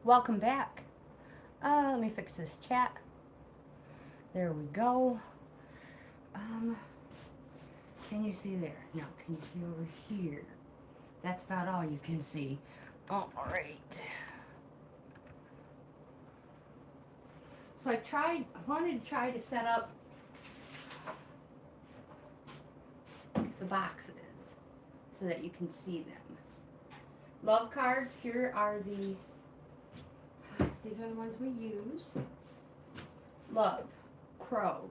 Welcome back. Let me fix this chat. There we go. Um, can you see there? No, can you see over here? That's about all you can see. All right. So I wanted to try to set up the boxes so that you can see them. Love cards, here are these are the ones we use. Love, crow,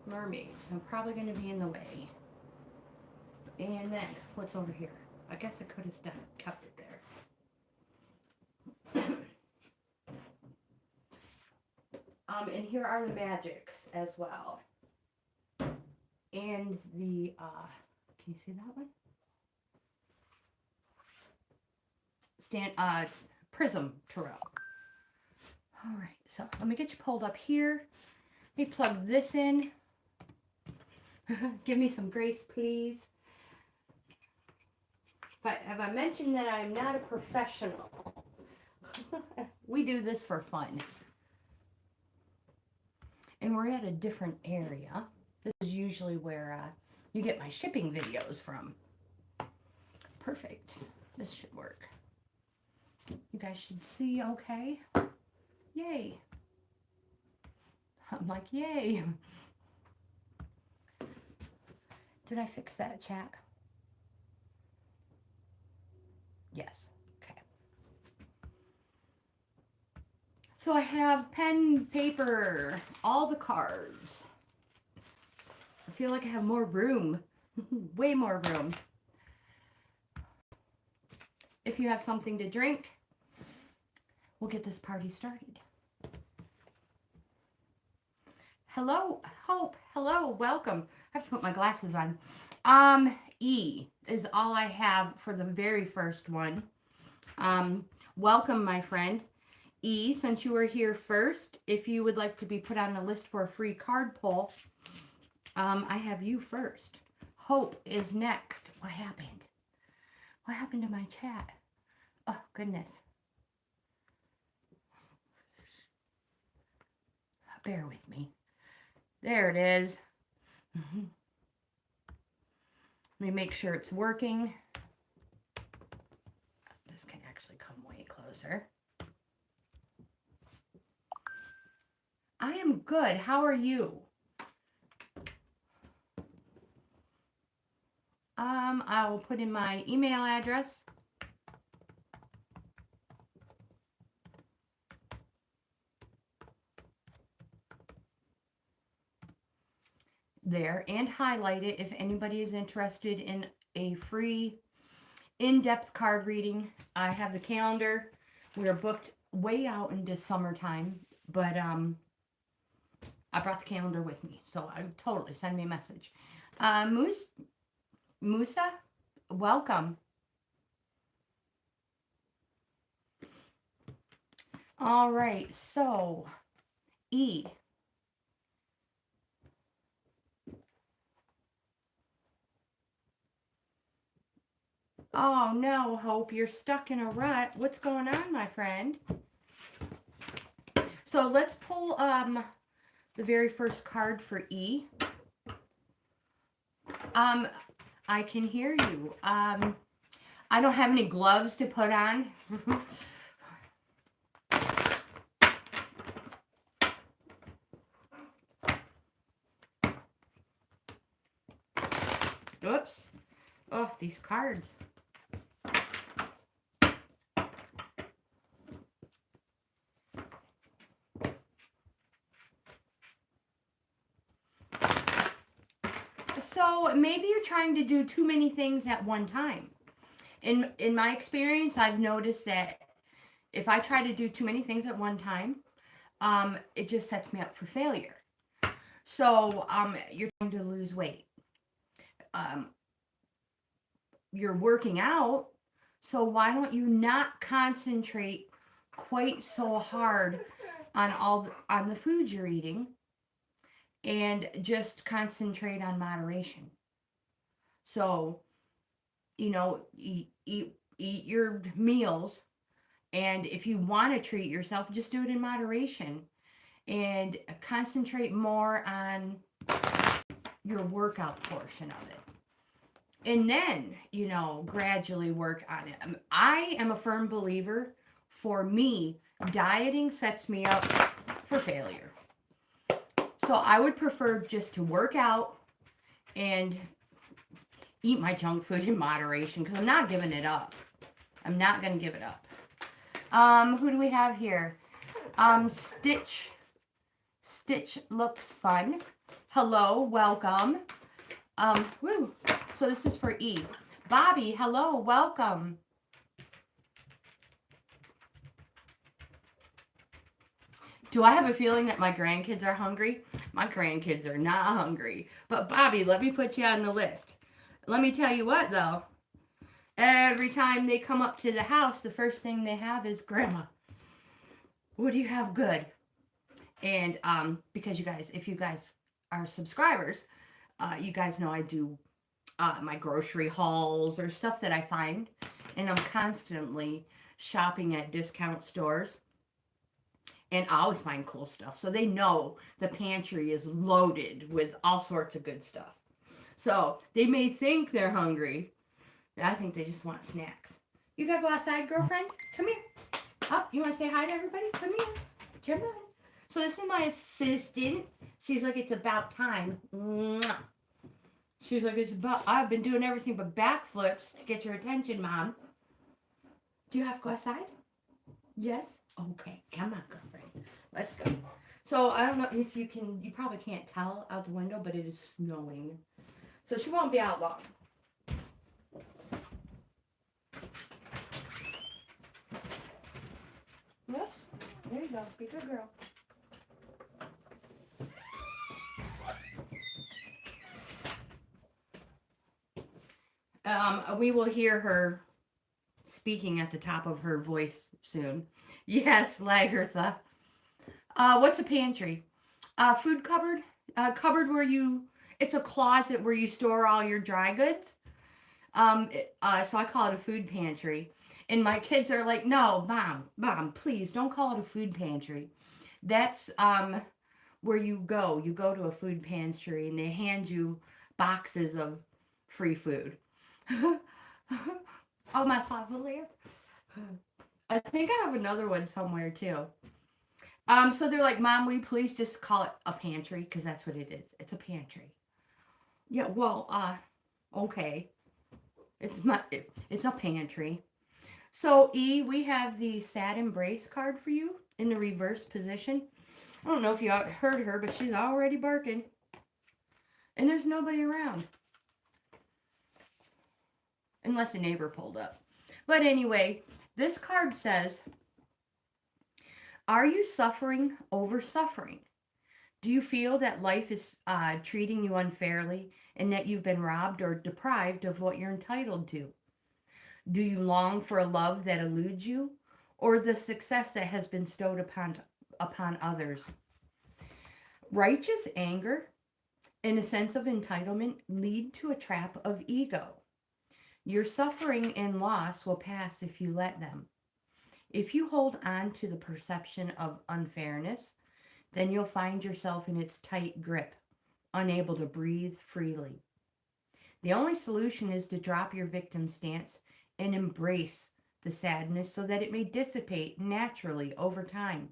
mermaids. I'm probably going to be in the way. And then, what's over here? I guess I could have kept it there. And here are the magics as well. And the, can you see that one? Prism Tarot. All right, so let me get you pulled up here. Let me plug this in. Give me some grace, please. Have I mentioned that I'm not a professional? We do this for fun. And we're at a different area. This is usually where you get my shipping videos from. Perfect. This should work. You guys should see okay. Yay. I'm like, yay. Did I fix that, chat? Yes. Okay. So I have pen, paper, all the cards. I feel like I have more room. Way more room. If you have something to drink, we'll get this party started. Hello, Hope. Hello, welcome. I have to put my glasses on. E is all I have for the very first one. Welcome, my friend. E, since you were here first, if you would like to be put on the list for a free card pull, I have you first. Hope is next. What happened? What happened to my chat? Oh, goodness. Bear with me. There it is. Let me make sure it's working. This can actually come way closer. I am good. How are you? I will put in my email address. There, and highlight it if anybody is interested in a free in-depth card reading. I have the calendar. We are booked way out into summertime, but I brought the calendar with me, so I totally send me a message. Musa, welcome. All right, so E. Oh no, Hope, you're stuck in a rut. What's going on, my friend? So let's pull the very first card for E. I can hear you. I don't have any gloves to put on. Oops. Oh, these cards. So maybe you're trying to do too many things at one time. In my experience, I've noticed that if I try to do too many things at one time, it just sets me up for failure. So you're trying to lose weight. You're working out, so why don't you not concentrate quite so hard on the food you're eating, and just concentrate on moderation. So, you know, eat your meals And if you want to treat yourself, just do it in moderation and concentrate more on your workout portion of it. And then, gradually work on it. I am a firm believer, for me, dieting sets me up for failure. So I would prefer just to work out and eat my junk food in moderation, because I'm not giving it up. I'm not going to give it up. Who do we have here? Stitch. Stitch looks fun. Hello, welcome. Woo. So this is for E. Bobby, hello, welcome. Do I have a feeling that my grandkids are hungry? My grandkids are not hungry. But Bobby, let me put you on the list. Let me tell you what, though. Every time they come up to the house, the first thing they have is, Grandma, what do you have good? And because you guys, if you guys are subscribers, you guys know I do my grocery hauls or stuff that I find. And I'm constantly shopping at discount stores. And I always find cool stuff. So they know the pantry is loaded with all sorts of good stuff. So they may think they're hungry. I think they just want snacks. You gotta go outside, girlfriend? Come here. Oh, you want to say hi to everybody? Come here. Turn on. So this is my assistant. She's like, it's about time. Mwah. She's like, I've been doing everything but backflips to get your attention, Mom. Do you have to go outside? Yes? Okay, come on, girlfriend. Let's go. So I don't know if you probably can't tell out the window, but it is snowing. So she won't be out long. Whoops. There you go. Be a good girl. We will hear her speaking at the top of her voice soon. Yes, Lagertha. What's a pantry? Food cupboard. Cupboard where it's a closet where you store all your dry goods. So I call it a food pantry. And my kids are like, no, Mom, please don't call it a food pantry. That's where you go. You go to a food pantry and they hand you boxes of free food. Oh, my lava lamp. I think I have another one somewhere too. So they're like, Mom, will you please just call it a pantry? Because that's what it is. It's a pantry. Yeah, well, okay. It's a pantry. So E, we have the sad embrace card for you in the reverse position. I don't know if you heard her, but she's already barking. And there's nobody around. Unless a neighbor pulled up. But anyway, this card says, are you suffering over suffering? Do you feel that life is treating you unfairly and that you've been robbed or deprived of what you're entitled to? Do you long for a love that eludes you or the success that has been bestowed upon others? Righteous anger and a sense of entitlement lead to a trap of ego. Your suffering and loss will pass if you let them. If you hold on to the perception of unfairness, then you'll find yourself in its tight grip, unable to breathe freely. The only solution is to drop your victim stance and embrace the sadness so that it may dissipate naturally over time.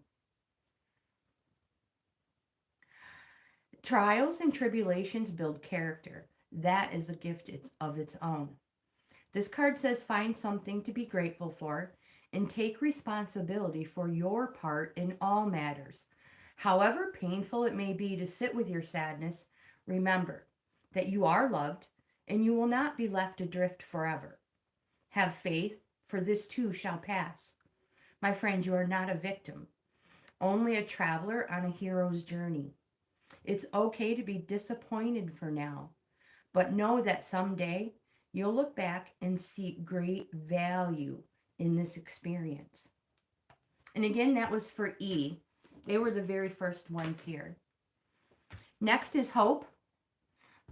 Trials and tribulations build character. That is a gift of its own. This card says find something to be grateful for and take responsibility for your part in all matters. However painful it may be to sit with your sadness, remember that you are loved and you will not be left adrift forever. Have faith, for this too shall pass. My friend, you are not a victim, only a traveler on a hero's journey. It's okay to be disappointed for now, but know that someday you'll look back and see great value in this experience. And again, that was for E. They were the very first ones here. Next is Hope.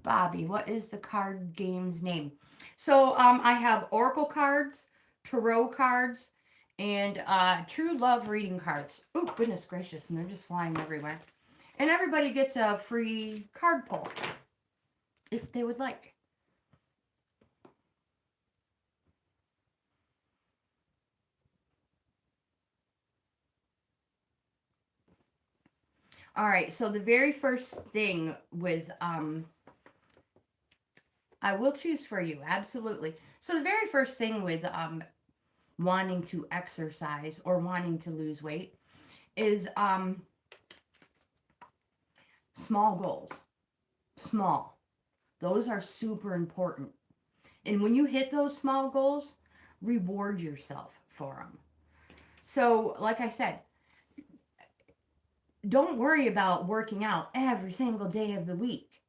Bobby, what is the card game's name? So I have Oracle cards, Tarot cards, and True Love reading cards. Oh, goodness gracious, and they're just flying everywhere. And everybody gets a free card pull if they would like. All right, so the very first thing with I will choose for you, absolutely. So the very first thing with wanting to exercise or wanting to lose weight is small goals. Small. Those are super important. And when you hit those small goals, reward yourself for them. So, like I said, don't worry about working out every single day of the week.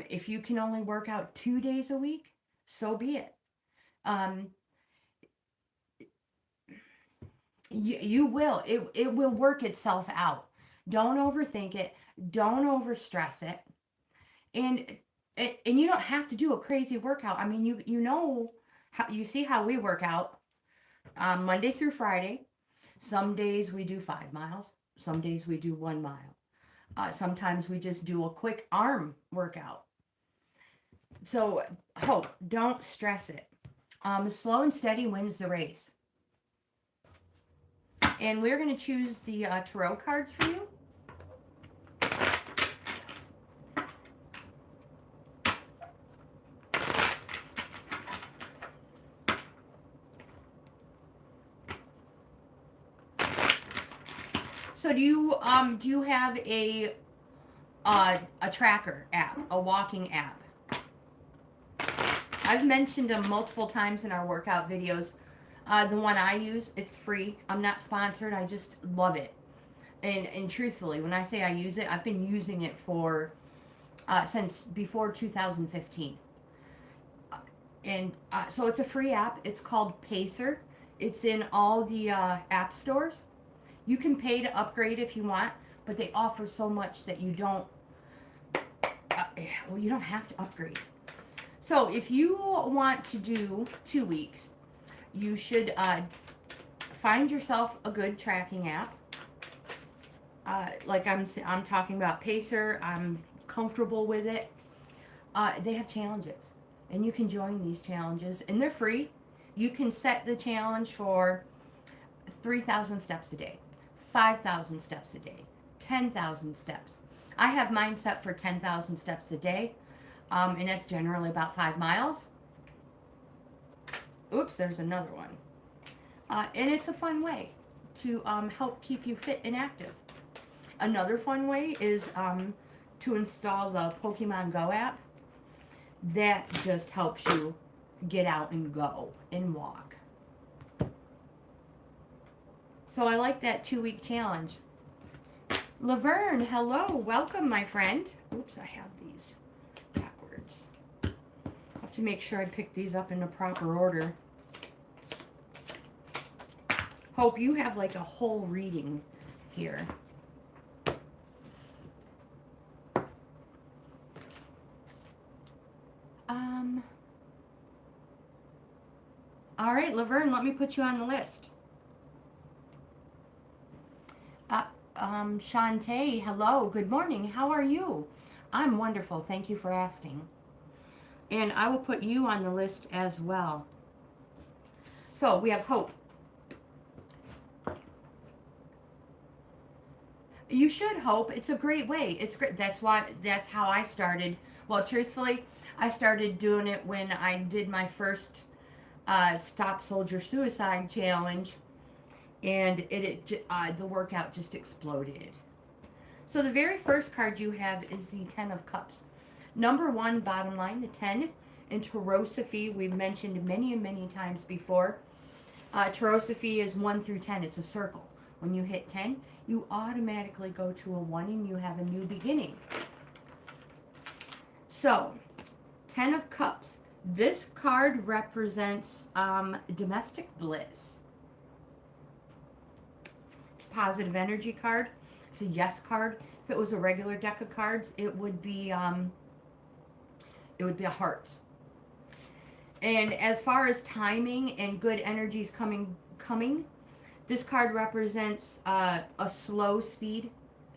If you can only work out 2 days a week, so be it. You will. It will work itself out. Don't overthink it. Don't overstress it. And you don't have to do a crazy workout. I mean, you know how you see how we work out Monday through Friday. Some days we do 5 miles. Some days we do 1 mile. Sometimes we just do a quick arm workout. So, hope, don't stress it. Slow and steady wins the race. And we're going to choose the tarot cards for you. So do you have a tracker app, a walking app? I've mentioned them multiple times in our workout videos. The one I use, it's free. I'm not sponsored. I just love it. And truthfully, when I say I use it, I've been using it for since before 2015. And so it's a free app. It's called Pacer. It's in all the app stores. You can pay to upgrade if you want, but they offer so much that you don't have to upgrade. So if you want to do 2 weeks, you should find yourself a good tracking app. Like I'm talking about Pacer. I'm comfortable with it. They have challenges, and you can join these challenges, and they're free. You can set the challenge for 3,000 steps a day, 5,000 steps a day, 10,000 steps. I have mine set for 10,000 steps a day, and that's generally about 5 miles. Oops, there's another one. And it's a fun way to help keep you fit and active. Another fun way is to install the Pokemon Go app. That just helps you get out and go and walk. So I like that 2-week challenge. Laverne, hello. Welcome, my friend. Oops, I have these backwards. I have to make sure I pick these up in the proper order. Hope you have like a whole reading here. All right, Laverne, let me put you on the list. Shantae, hello, good morning. How are you? I'm wonderful. Thank you for asking. And I will put you on the list as well. So we have Hope. You should hope. It's a great way. It's great. That's how I started. Well, truthfully, I started doing it when I did my first Stop Soldier Suicide Challenge. And the workout just exploded. So the very first card you have is the 10 of Cups. Number 1, bottom line, the 10 in Tarosophy. We've mentioned many and many times before. Tarosophy is 1 through 10. It's a circle. When you hit 10, you automatically go to a 1 and you have a new beginning. So, 10 of Cups. This card represents domestic bliss. Positive energy card. It's a yes card. If it was a regular deck of cards, it would be a heart. And as far as timing and good energies coming, this card represents a slow speed,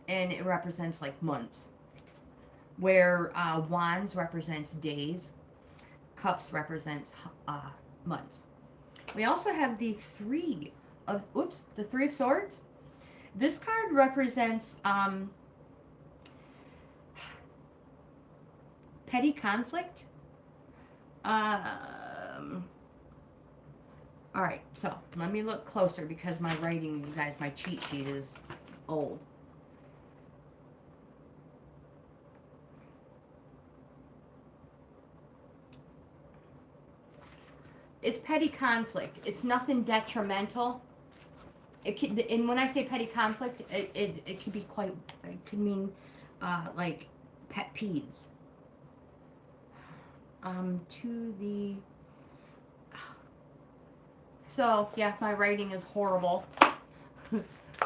and it represents like months. Where Wands represents days, Cups represents months. We also have the Three of Swords. This card represents petty conflict. All right, so let me look closer because my writing, you guys, my cheat sheet is old. It's petty conflict. It's nothing detrimental. It can, and when I say petty conflict, it could be quite. It could mean like pet peeves. To the. So yeah, my writing is horrible.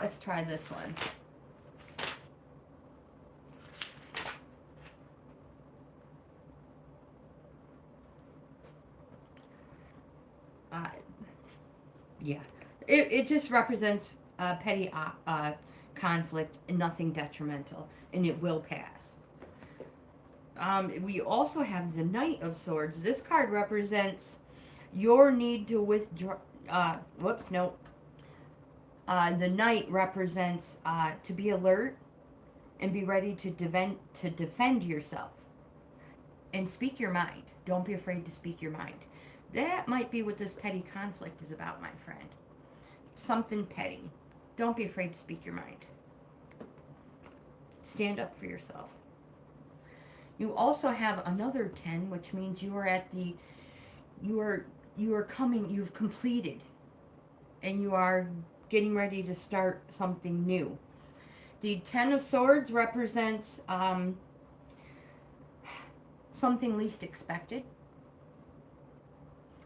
Let's try this one. Yeah, it just represents petty conflict and nothing detrimental, and it will pass. We also have the Knight of Swords. This card represents your need to withdraw. The Knight represents to be alert and be ready to defend yourself and speak your mind. Don't be afraid to speak your mind. That might be what this petty conflict is about, my friend. Something petty. Don't be afraid to speak your mind. Stand up for yourself. You also have another 10, which means you are at the, you are coming, you've completed, and you are getting ready to start something new. The 10 of Swords represents something least expected.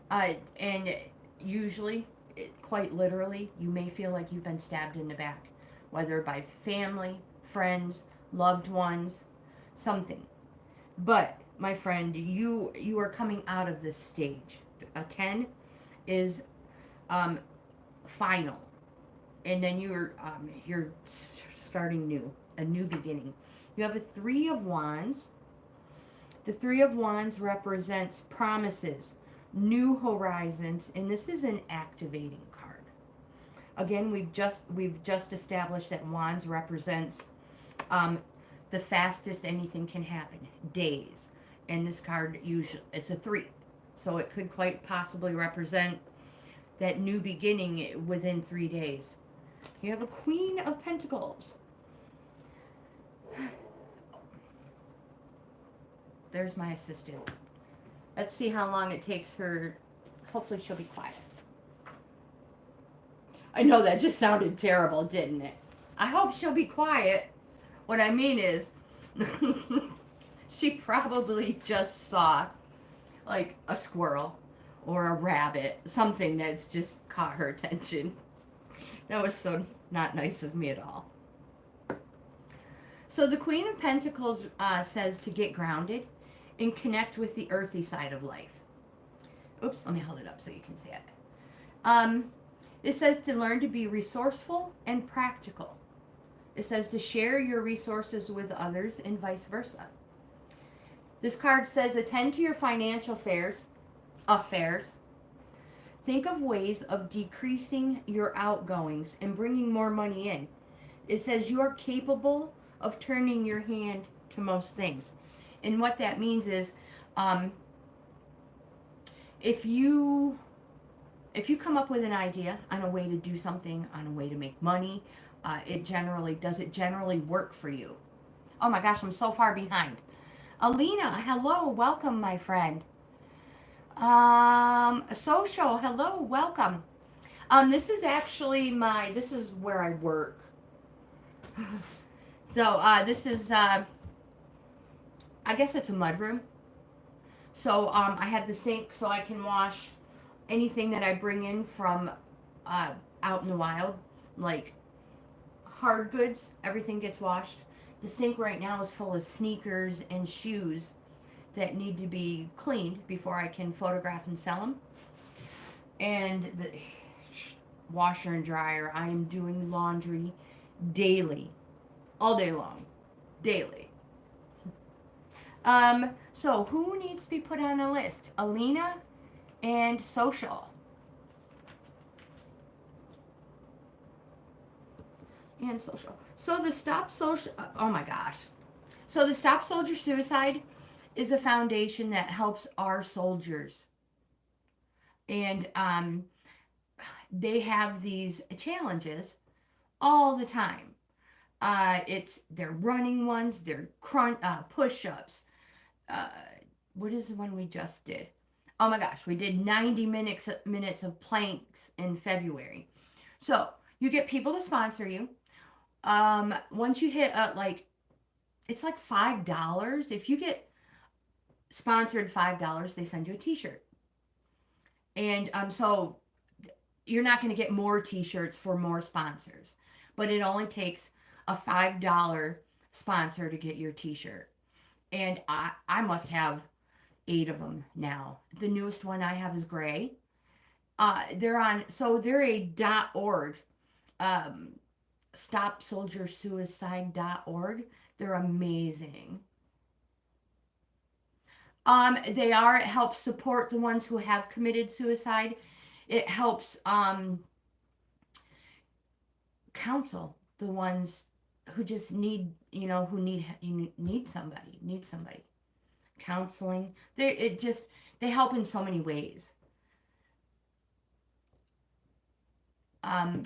And usually, quite literally, you may feel like you've been stabbed in the back, whether by family, friends, loved ones, something. But, my friend, you are coming out of this stage. A 10 is final. And then you're starting new, a new beginning. You have a 3 of Wands. The 3 of Wands represents promises, new horizons, and this is an activating card. Again, we've just established that Wands represents the fastest anything can happen, days. And this card usually, it's a 3. So it could quite possibly represent that new beginning within 3 days. You have a Queen of Pentacles. There's my assistant. Let's see how long it takes her. Hopefully she'll be quiet. I know that just sounded terrible, didn't it? I hope she'll be quiet. What I mean is, she probably just saw like a squirrel or a rabbit, something that's just caught her attention. That was so not nice of me at all. So the Queen of Pentacles says to get grounded and connect with the earthy side of life. Oops, let me hold it up so you can see it. It says to learn to be resourceful and practical. It says to share your resources with others and vice versa. This card says attend to your financial affairs. Think of ways of decreasing your outgoings and bringing more money in. It says you are capable of turning your hand to most things. And what that means is if you come up with an idea on a way to do something, on a way to make money, does it generally work for you? Oh my gosh, I'm so far behind. Alina, hello, welcome, my friend. Social, hello, welcome. This is actually this is where I work. So, this is, I guess it's a mudroom. So, I have the sink so I can wash anything that I bring in from, out in the wild, like hard goods, everything gets washed. The sink right now is full of sneakers and shoes that need to be cleaned before I can photograph and sell them. And the washer and dryer. I am doing laundry daily, all day long, daily. So who needs to be put on the list? Alina and social. And social. So the Stop Social, oh my gosh. So the Stop Soldier Suicide is a foundation that helps our soldiers. And they have these challenges all the time. They're running ones, they're push-ups. What is the one we just did? Oh my gosh, we did 90 minutes of planks in February. So you get people to sponsor you. Once you hit it's like $5. If you get sponsored $5, they send you a t-shirt. And so you're not going to get more t-shirts for more sponsors, but it only takes a $5 sponsor to get your t-shirt. And I must have 8 of them now. The newest one I have is gray. They're a .org, stopsoldiersuicide.org. They're amazing. It helps support the ones who have committed suicide. It helps counsel the ones who just need somebody. Counseling. They help in so many ways.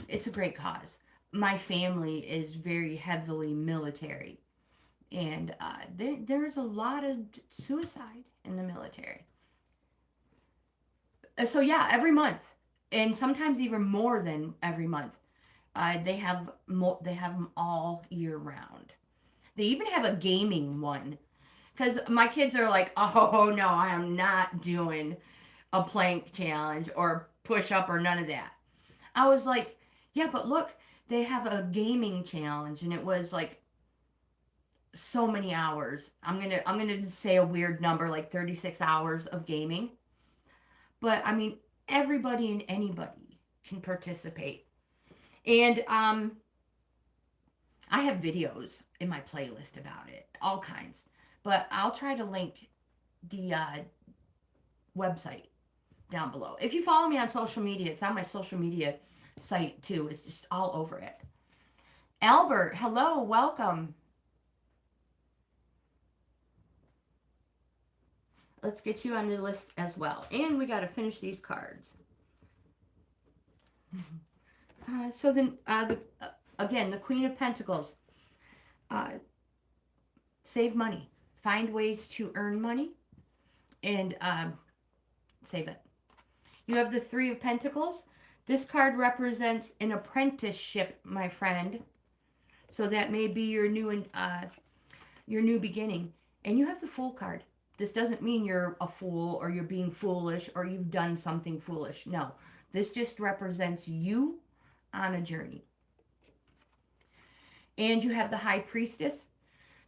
It's a great cause. My family is very heavily military. And there's a lot of suicide in the military. So yeah, every month, and sometimes even more than every month, they have them all year round. They even have a gaming one, because my kids are like, oh no, I am not doing a plank challenge or push up or none of that. I was like, yeah, but look, they have a gaming challenge, and it was like so many hours. I'm gonna say a weird number, like 36 hours of gaming. But I mean, everybody and anybody can participate. And I have videos in my playlist about it, all kinds. But I'll try to link the website down below. If you follow me on social media, it's on my social media site too. It's just all over it. Albert, hello, welcome. Let's get you on the list as well. And we got to finish these cards. So then, again, the Queen of Pentacles. Save money. Find ways to earn money. And save it. You have the Three of Pentacles. This card represents an apprenticeship, my friend. So that may be your new beginning. And you have the Fool card. This doesn't mean you're a fool or you're being foolish or you've done something foolish. No, this just represents you on a journey. And you have the High Priestess.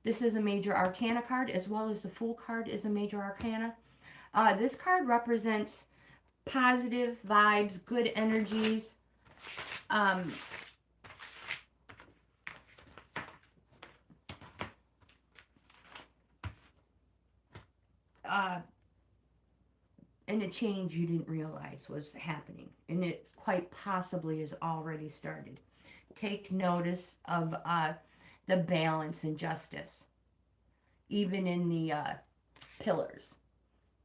This is a major arcana card, as well as the Fool card is a major arcana. This card represents positive vibes, good energies. And a change you didn't realize was happening. And it quite possibly has already started. Take notice of the balance and justice. Even in the pillars.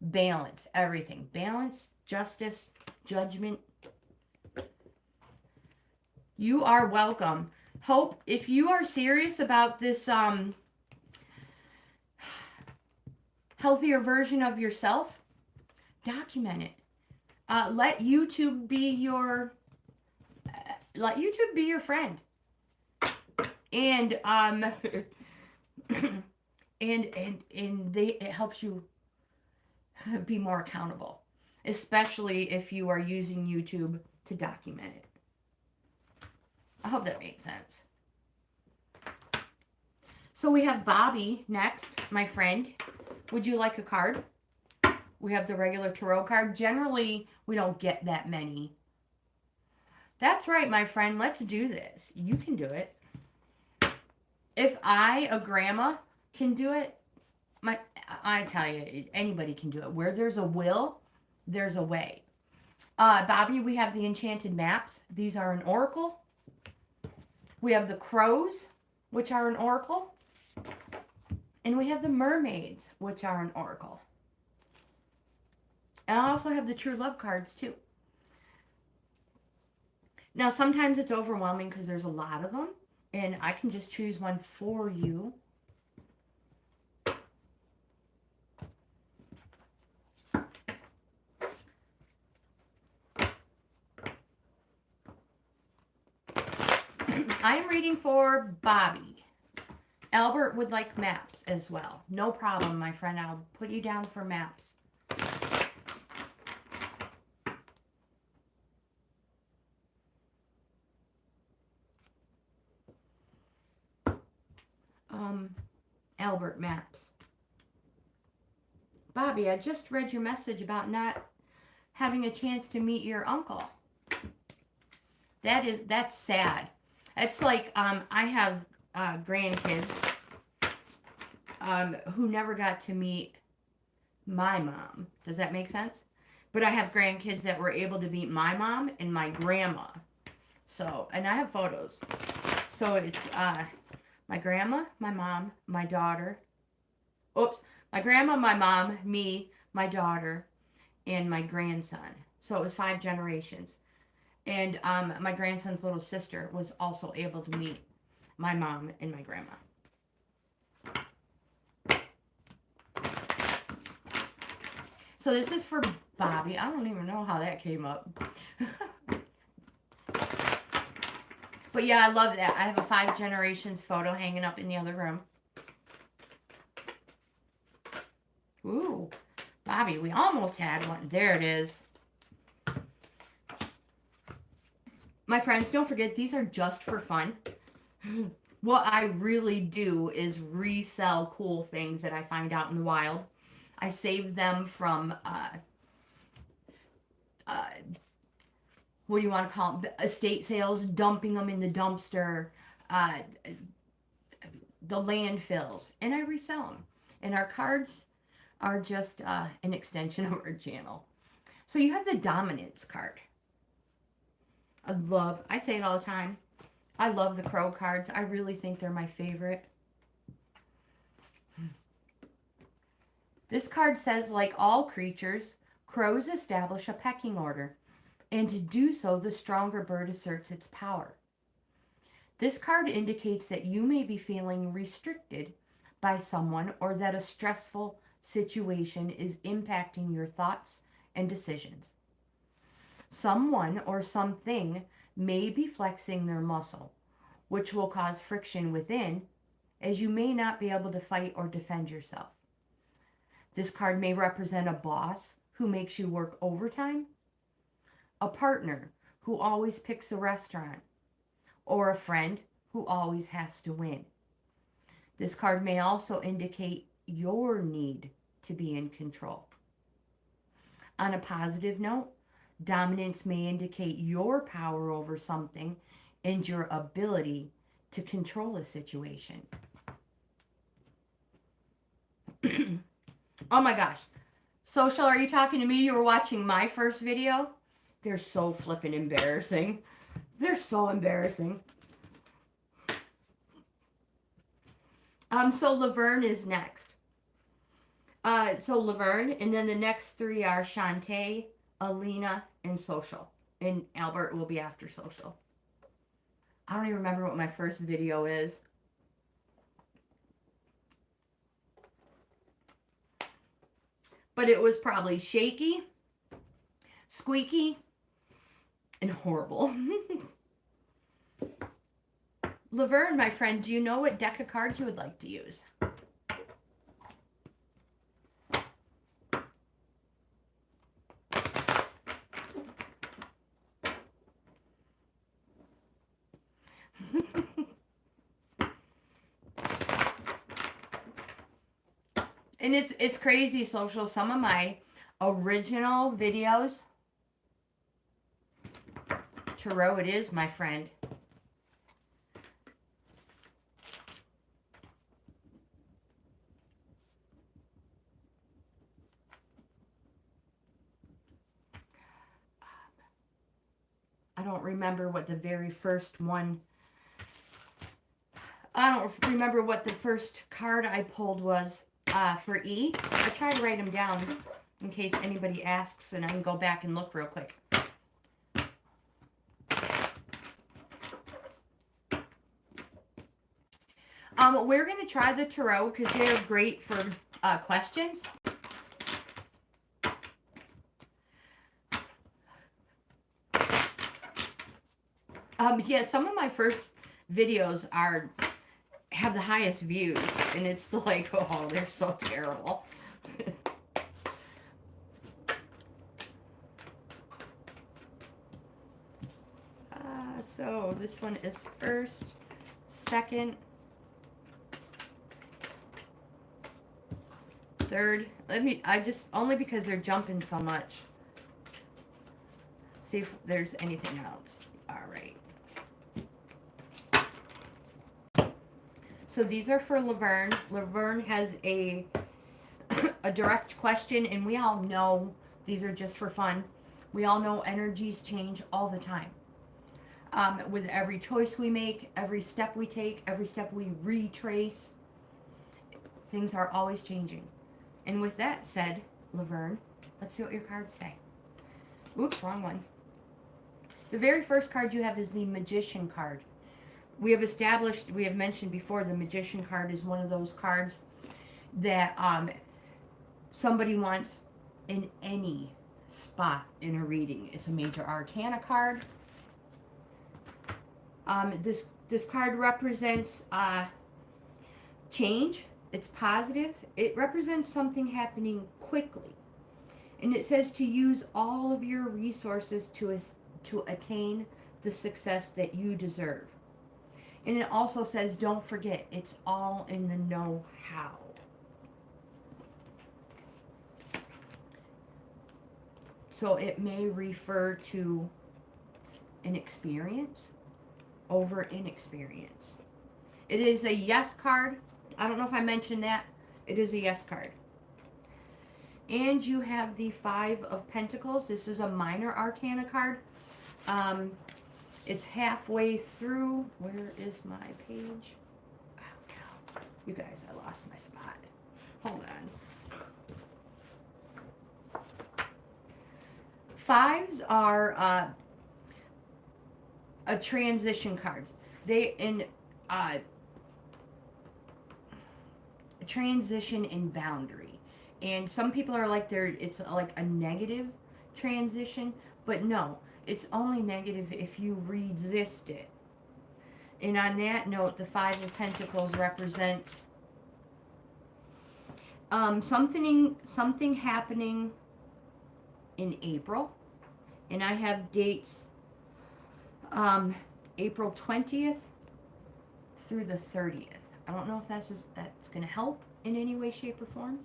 Balance, everything. Balance, justice, judgment. You are welcome. Hope, if you are serious about this healthier version of yourself, document it. Let YouTube be your friend. And it helps you be more accountable, especially if you are using YouTube to document it. I hope that makes sense. So we have Bobby next, my friend. Would you like a card? We have the regular tarot card. Generally, we don't get that many. That's right, my friend. Let's do this. You can do it. If I, a grandma, can do it, I tell you, anybody can do it. Where there's a will, there's a way. Bobby, we have the enchanted maps. These are an oracle. We have the crows, which are an oracle. And we have the mermaids, which are an oracle. And I also have the true love cards, too. Now, sometimes it's overwhelming because there's a lot of them. And I can just choose one for you. I am reading for Bobby. Albert would like maps as well. No problem, my friend. I'll put you down for maps. Albert maps. Bobby, I just read your message about not having a chance to meet your uncle. That's sad. It's like I have grandkids who never got to meet my mom. Does that make sense? But I have grandkids that were able to meet my mom and my grandma. So, and I have photos. So it's my grandma, my mom, my daughter. Oops. My grandma, my mom, me, my daughter, and my grandson. So it was 5 generations. And my grandson's little sister was also able to meet my mom and my grandma. So this is for Bobby. I don't even know how that came up. But yeah, I love that. I have a 5 generations photo hanging up in the other room. Ooh, Bobby, we almost had one. There it is. My friends, don't forget, these are just for fun. What I really do is resell cool things that I find out in the wild. I save them from, what do you want to call them? Estate sales, dumping them in the dumpster, the landfills, and I resell them. And our cards are just an extension of our channel. So you have the dominance card. I say it all the time, I love the crow cards. I really think they're my favorite. This card says, like all creatures, crows establish a pecking order, and to do so, the stronger bird asserts its power. This card indicates that you may be feeling restricted by someone or that a stressful situation is impacting your thoughts and decisions. Someone or something may be flexing their muscle, which will cause friction within, as you may not be able to fight or defend yourself. This card may represent a boss who makes you work overtime, a partner who always picks a restaurant, or a friend who always has to win. This card may also indicate your need to be in control. On a positive note, dominance may indicate your power over something and your ability to control a situation. Oh my gosh. Social, are you talking to me? You were watching my first video? They're so flippin' embarrassing. They're so embarrassing. So Laverne is next. So Laverne, and then the next 3 are Shantae, Alina, and Social. And Albert will be after Social. I don't even remember what my first video is. But it was probably shaky, squeaky, and horrible. Laverne, my friend, do you know what deck of cards you would like to use? And it's crazy, social. Some of my original videos, tarot it is, my friend. I don't remember what the very first one, I don't remember what the first card I pulled was for E. I try to write them down in case anybody asks, and I can go back and look real quick. We're going to try the tarot because they're great for questions. Yeah, some of my first videos have the highest views, and it's like, oh, they're so terrible. So this one is first, second, third. Only because they're jumping so much. See if there's anything else. All right. So these are for Laverne. Laverne has a direct question, and we all know these are just for fun. We all know energies change all the time. With every choice we make, every step we take, every step we retrace, things are always changing. And with that said, Laverne, let's see what your cards say. Oops, wrong one. The very first card you have is the Magician card. We have mentioned before, the Magician card is one of those cards that somebody wants in any spot in a reading. It's a major arcana card. This card represents change. It's positive. It represents something happening quickly. And it says to use all of your resources to attain the success that you deserve. And it also says, don't forget, it's all in the know-how. So it may refer to an experience over inexperience. It is a yes card. I don't know if I mentioned that. It is a yes card. And you have the Five of Pentacles. This is a minor arcana card. It's halfway through. Where is my page? Oh, no. You guys, I lost my spot. Hold on. Fives are a transition cards. They in transition and boundary. And some people are like it's like a negative transition, but no, it's only negative if you resist it. And on that note, the Five of Pentacles represents something happening in April. And I have dates April 20th through the 30th. I don't know if that's going to help in any way, shape, or form.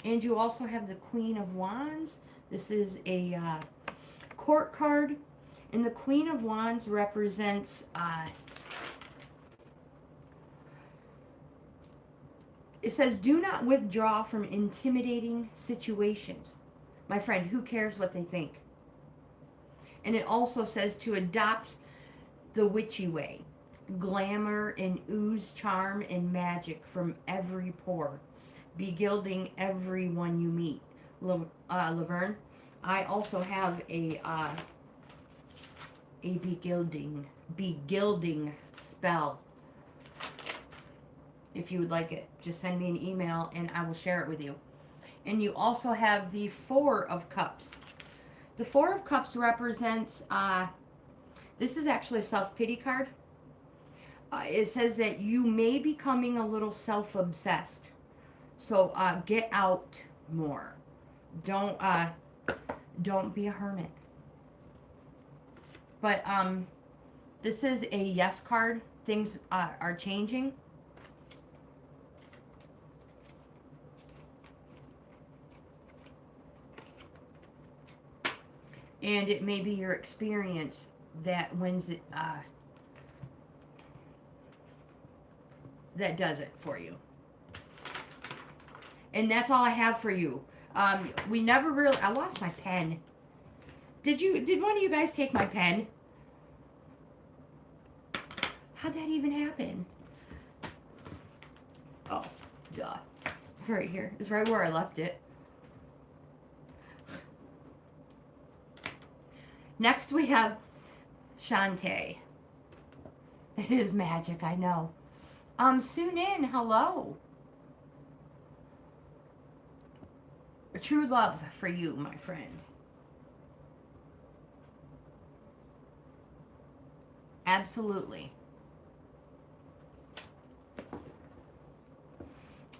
And you also have the Queen of Wands. This is a court card. And the Queen of Wands represents it says, do not withdraw from intimidating situations. My friend, who cares what they think? And it also says to adopt the witchy way. Glamour and ooze charm and magic from every pore. Be gilding everyone you meet. Laverne, I also have a begilding spell. If you would like it, just send me an email and I will share it with you. And you also have the Four of Cups. The Four of Cups represents, this is actually a self-pity card. It says that you may be becoming a little self-obsessed. So get out more. Don't be a hermit. But this is a yes card. Things are changing. And it may be your experience that wins it, that does it for you. And that's all I have for you. We never really, I lost my pen. Did one of you guys take my pen? How'd that even happen? Oh, duh. It's right here. It's right where I left it. Next we have Shantae. It is magic, I know. Soon in, hello. True love for you, my friend. Absolutely.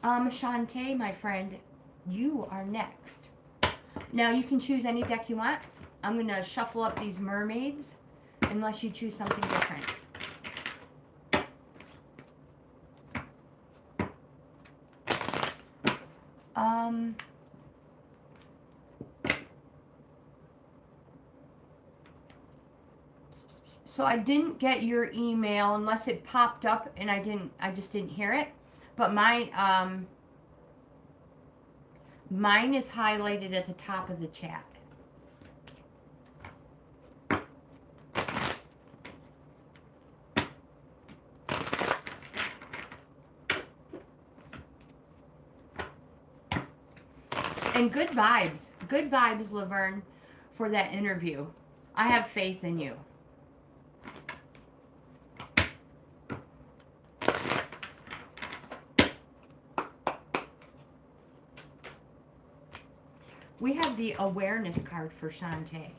Shantae, my friend, you are next. Now you can choose any deck you want. I'm going to shuffle up these mermaids unless you choose something different. So I didn't get your email unless it popped up and I just didn't hear it. But mine is highlighted at the top of the chat. And good vibes, Laverne, for that interview. I have faith in you. We have the awareness card for Shantae.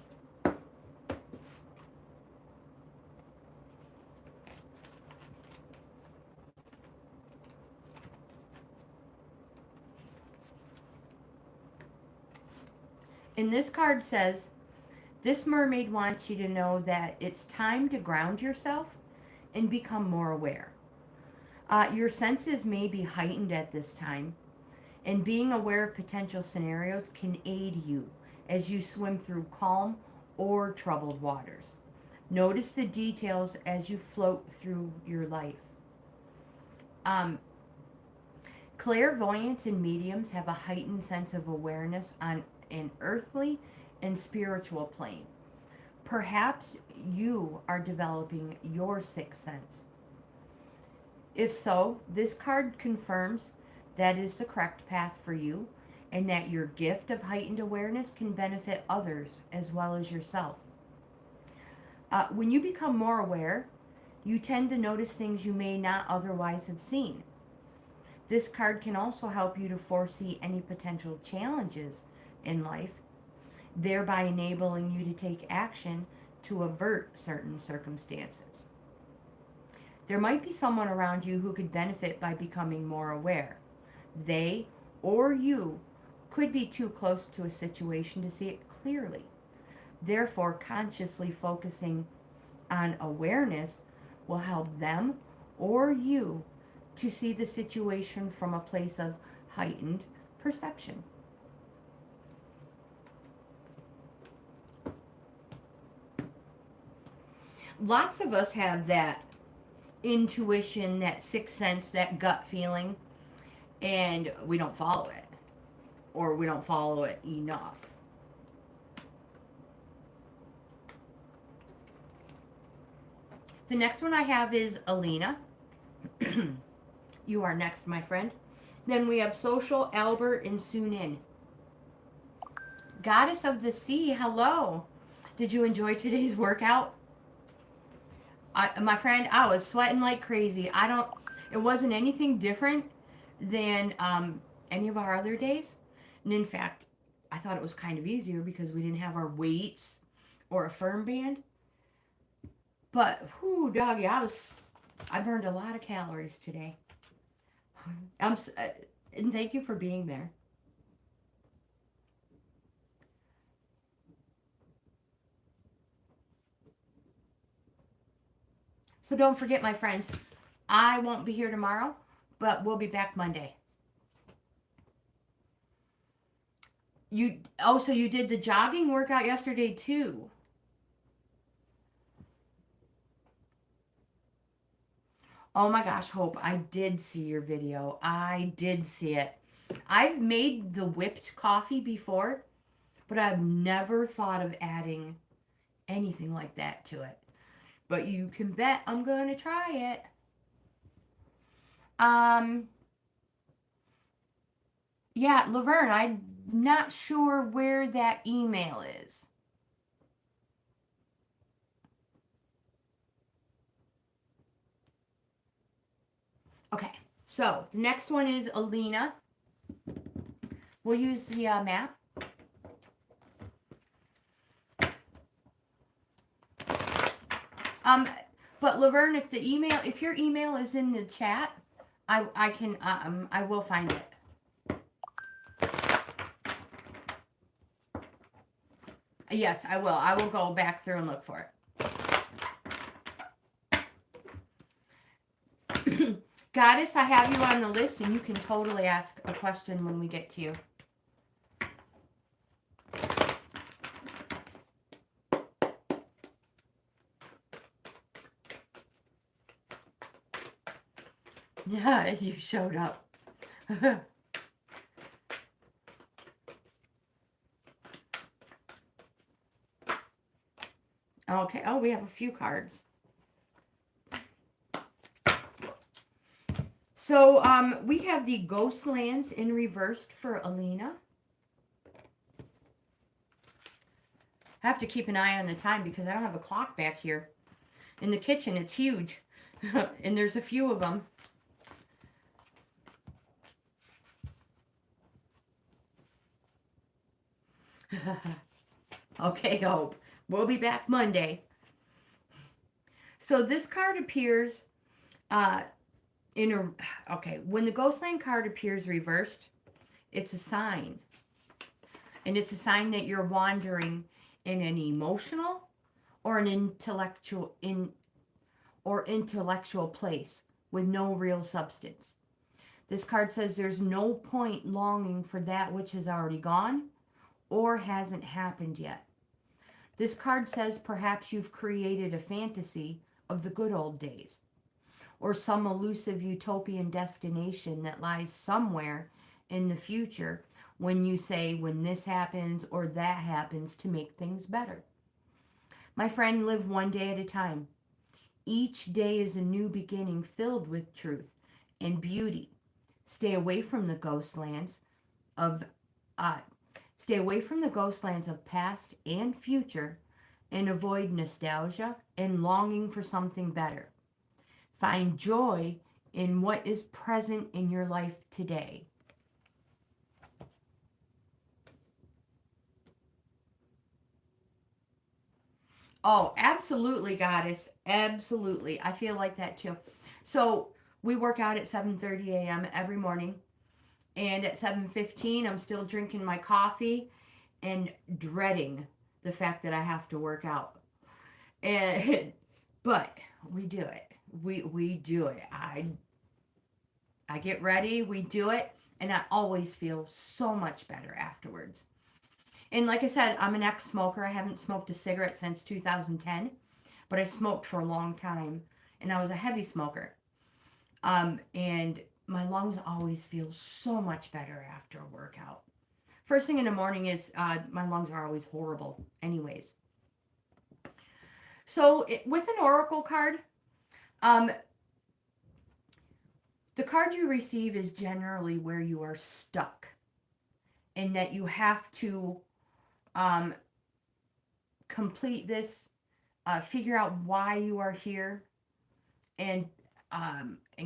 And this card says, this mermaid wants you to know that it's time to ground yourself and become more aware. Your senses may be heightened at this time, and being aware of potential scenarios can aid you as you swim through calm or troubled waters. Notice the details as you float through your life. Clairvoyants and mediums have a heightened sense of awareness on an earthly and spiritual plane. Perhaps you are developing your sixth sense. If so, this card confirms that is the correct path for you, and that your gift of heightened awareness can benefit others as well as yourself. When you become more aware, you tend to notice things you may not otherwise have seen. This card can also help you to foresee any potential challenges in life, thereby enabling you to take action to avert certain circumstances. There might be someone around you who could benefit by becoming more aware. They or you could be too close to a situation to see it clearly. Therefore, consciously focusing on awareness will help them or you to see the situation from a place of heightened perception. Lots of us have that intuition, that sixth sense, that gut feeling, and we don't follow it, or we don't follow it enough. The next one I have is Alina. You are next, my friend. Then we have Social, Albert, and Sunin. Goddess of the Sea, hello. Did you enjoy today's workout? My friend, I was sweating like crazy. It wasn't anything different than any of our other days. And in fact, I thought it was kind of easier because we didn't have our weights or a firm band. But, whoo, doggy, I burned a lot of calories today. And thank you for being there. So don't forget, my friends, I won't be here tomorrow, but we'll be back Monday. So you did the jogging workout yesterday too. Oh my gosh, Hope, I did see your video. I did see it. I've made the whipped coffee before, but I've never thought of adding anything like that to it. But you can bet I'm going to try it. Yeah, Laverne, I'm not sure where that email is. Okay, so the next one is Alina. We'll use the map. But Laverne, if your email is in the chat, I will find it. Yes, I will. I will go back through and look for it. Goddess, I have you on the list, and you can totally ask a question when we get to you. Yeah, you showed up. Okay. Oh, we have a few cards. So, we have the Ghostlands in reversed for Alina. I have to keep an eye on the time because I don't have a clock back here. In the kitchen, it's huge. And there's a few of them. Okay, Hope. We'll be back Monday. So this card appears when the Ghostland card appears reversed, it's a sign. And it's a sign that you're wandering in an emotional or an intellectual place with no real substance. This card says there's no point longing for that which is already gone or hasn't happened yet. This card says perhaps you've created a fantasy of the good old days, or some elusive utopian destination that lies somewhere in the future when you say, when this happens or that happens to make things better. My friend, live one day at a time. Each day is a new beginning filled with truth and beauty. Stay away from the ghostlands of past and future, and avoid nostalgia and longing for something better. Find joy in what is present in your life today. Oh, absolutely, Goddess. Absolutely. I feel like that too. So we work out at 7:30 a.m. every morning. And at 7:15, I'm still drinking my coffee and dreading the fact that I have to work out. But we do it. We do it. I get ready, we do it, and I always feel so much better afterwards. And like I said, I'm an ex-smoker. I haven't smoked a cigarette since 2010, but I smoked for a long time, and I was a heavy smoker. And my lungs always feel so much better after a workout. First thing in the morning is my lungs are always horrible anyways. So with an oracle card, the card you receive is generally where you are stuck, and that you have to complete this, figure out why you are here, and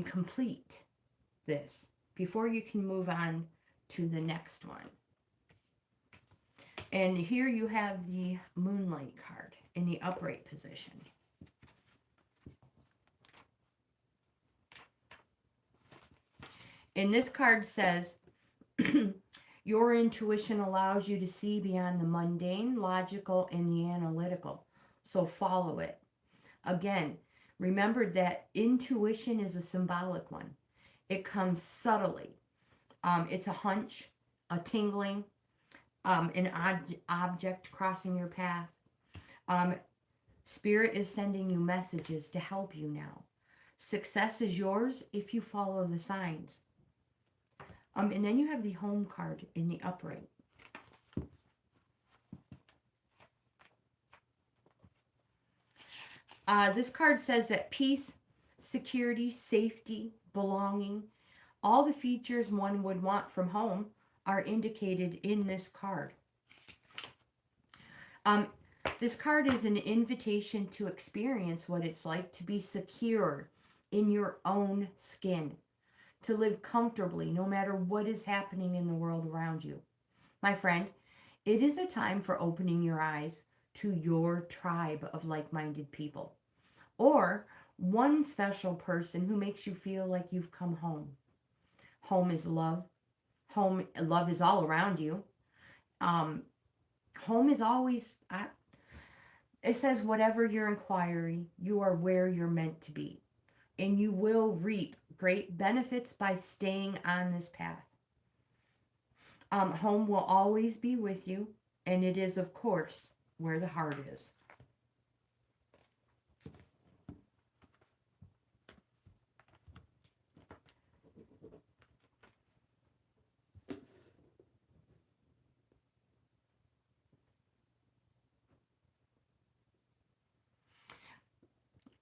complete this before you can move on to the next one. And here you have the Moonlight card in the upright position. And this card says, your intuition allows you to see beyond the mundane, logical, and the analytical. So follow it. Again, remember that intuition is a symbolic one. It comes subtly. It's a hunch, a tingling, an object crossing your path. Um, Spirit is sending you messages to help you now. Success is yours if you follow the signs. And then you have the home card in the upright. This card says that peace, security, safety, belonging, all the features one would want from home are indicated in this card. This card is an invitation to experience what it's like to be secure in your own skin, to live comfortably no matter what is happening in the world around you. My friend, it is a time for opening your eyes to your tribe of like-minded people, or one special person who makes you feel like you've come home. Home is love. Love is all around you. Home is always, it says, whatever your inquiry, you are where you're meant to be. And you will reap great benefits by staying on this path. Home will always be with you. And it is, of course, where the heart is.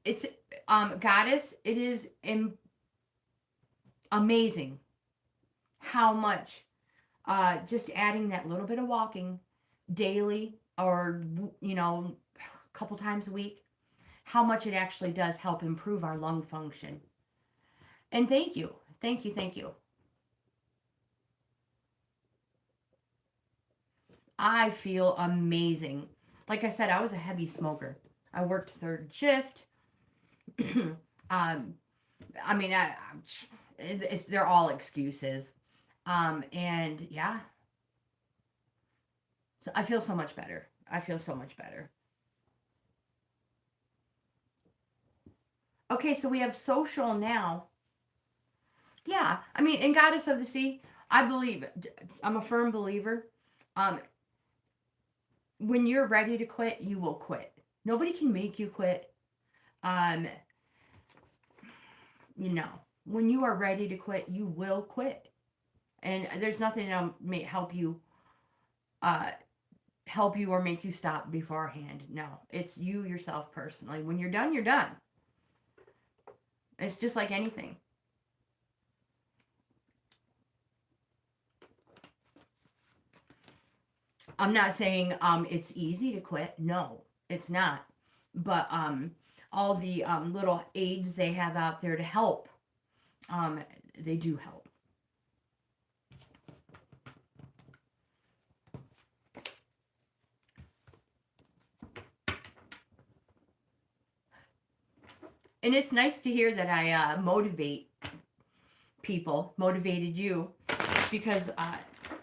It's, Goddess, it is amazing how much just adding that little bit of walking daily, or, you know, a couple times a week, how much it actually does help improve our lung function. And thank you. Thank you. Thank you. I feel amazing. Like I said, I was a heavy smoker. I worked third shift. I mean, they're all excuses. And yeah, so I feel so much better. I feel so much better. Okay, so we have social now. Yeah, I mean, in Goddess of the Sea, I believe, I'm a firm believer. When you're ready to quit, you will quit. Nobody can make you quit. You know, when you are ready to quit, you will quit. And there's nothing that may help you or make you stop beforehand. No, it's you yourself personally. When you're done, you're done. It's just like anything. I'm not saying it's easy to quit. No, it's not. But all the little aids they have out there to help, they do help. And it's nice to hear that I motivate people, motivated you, because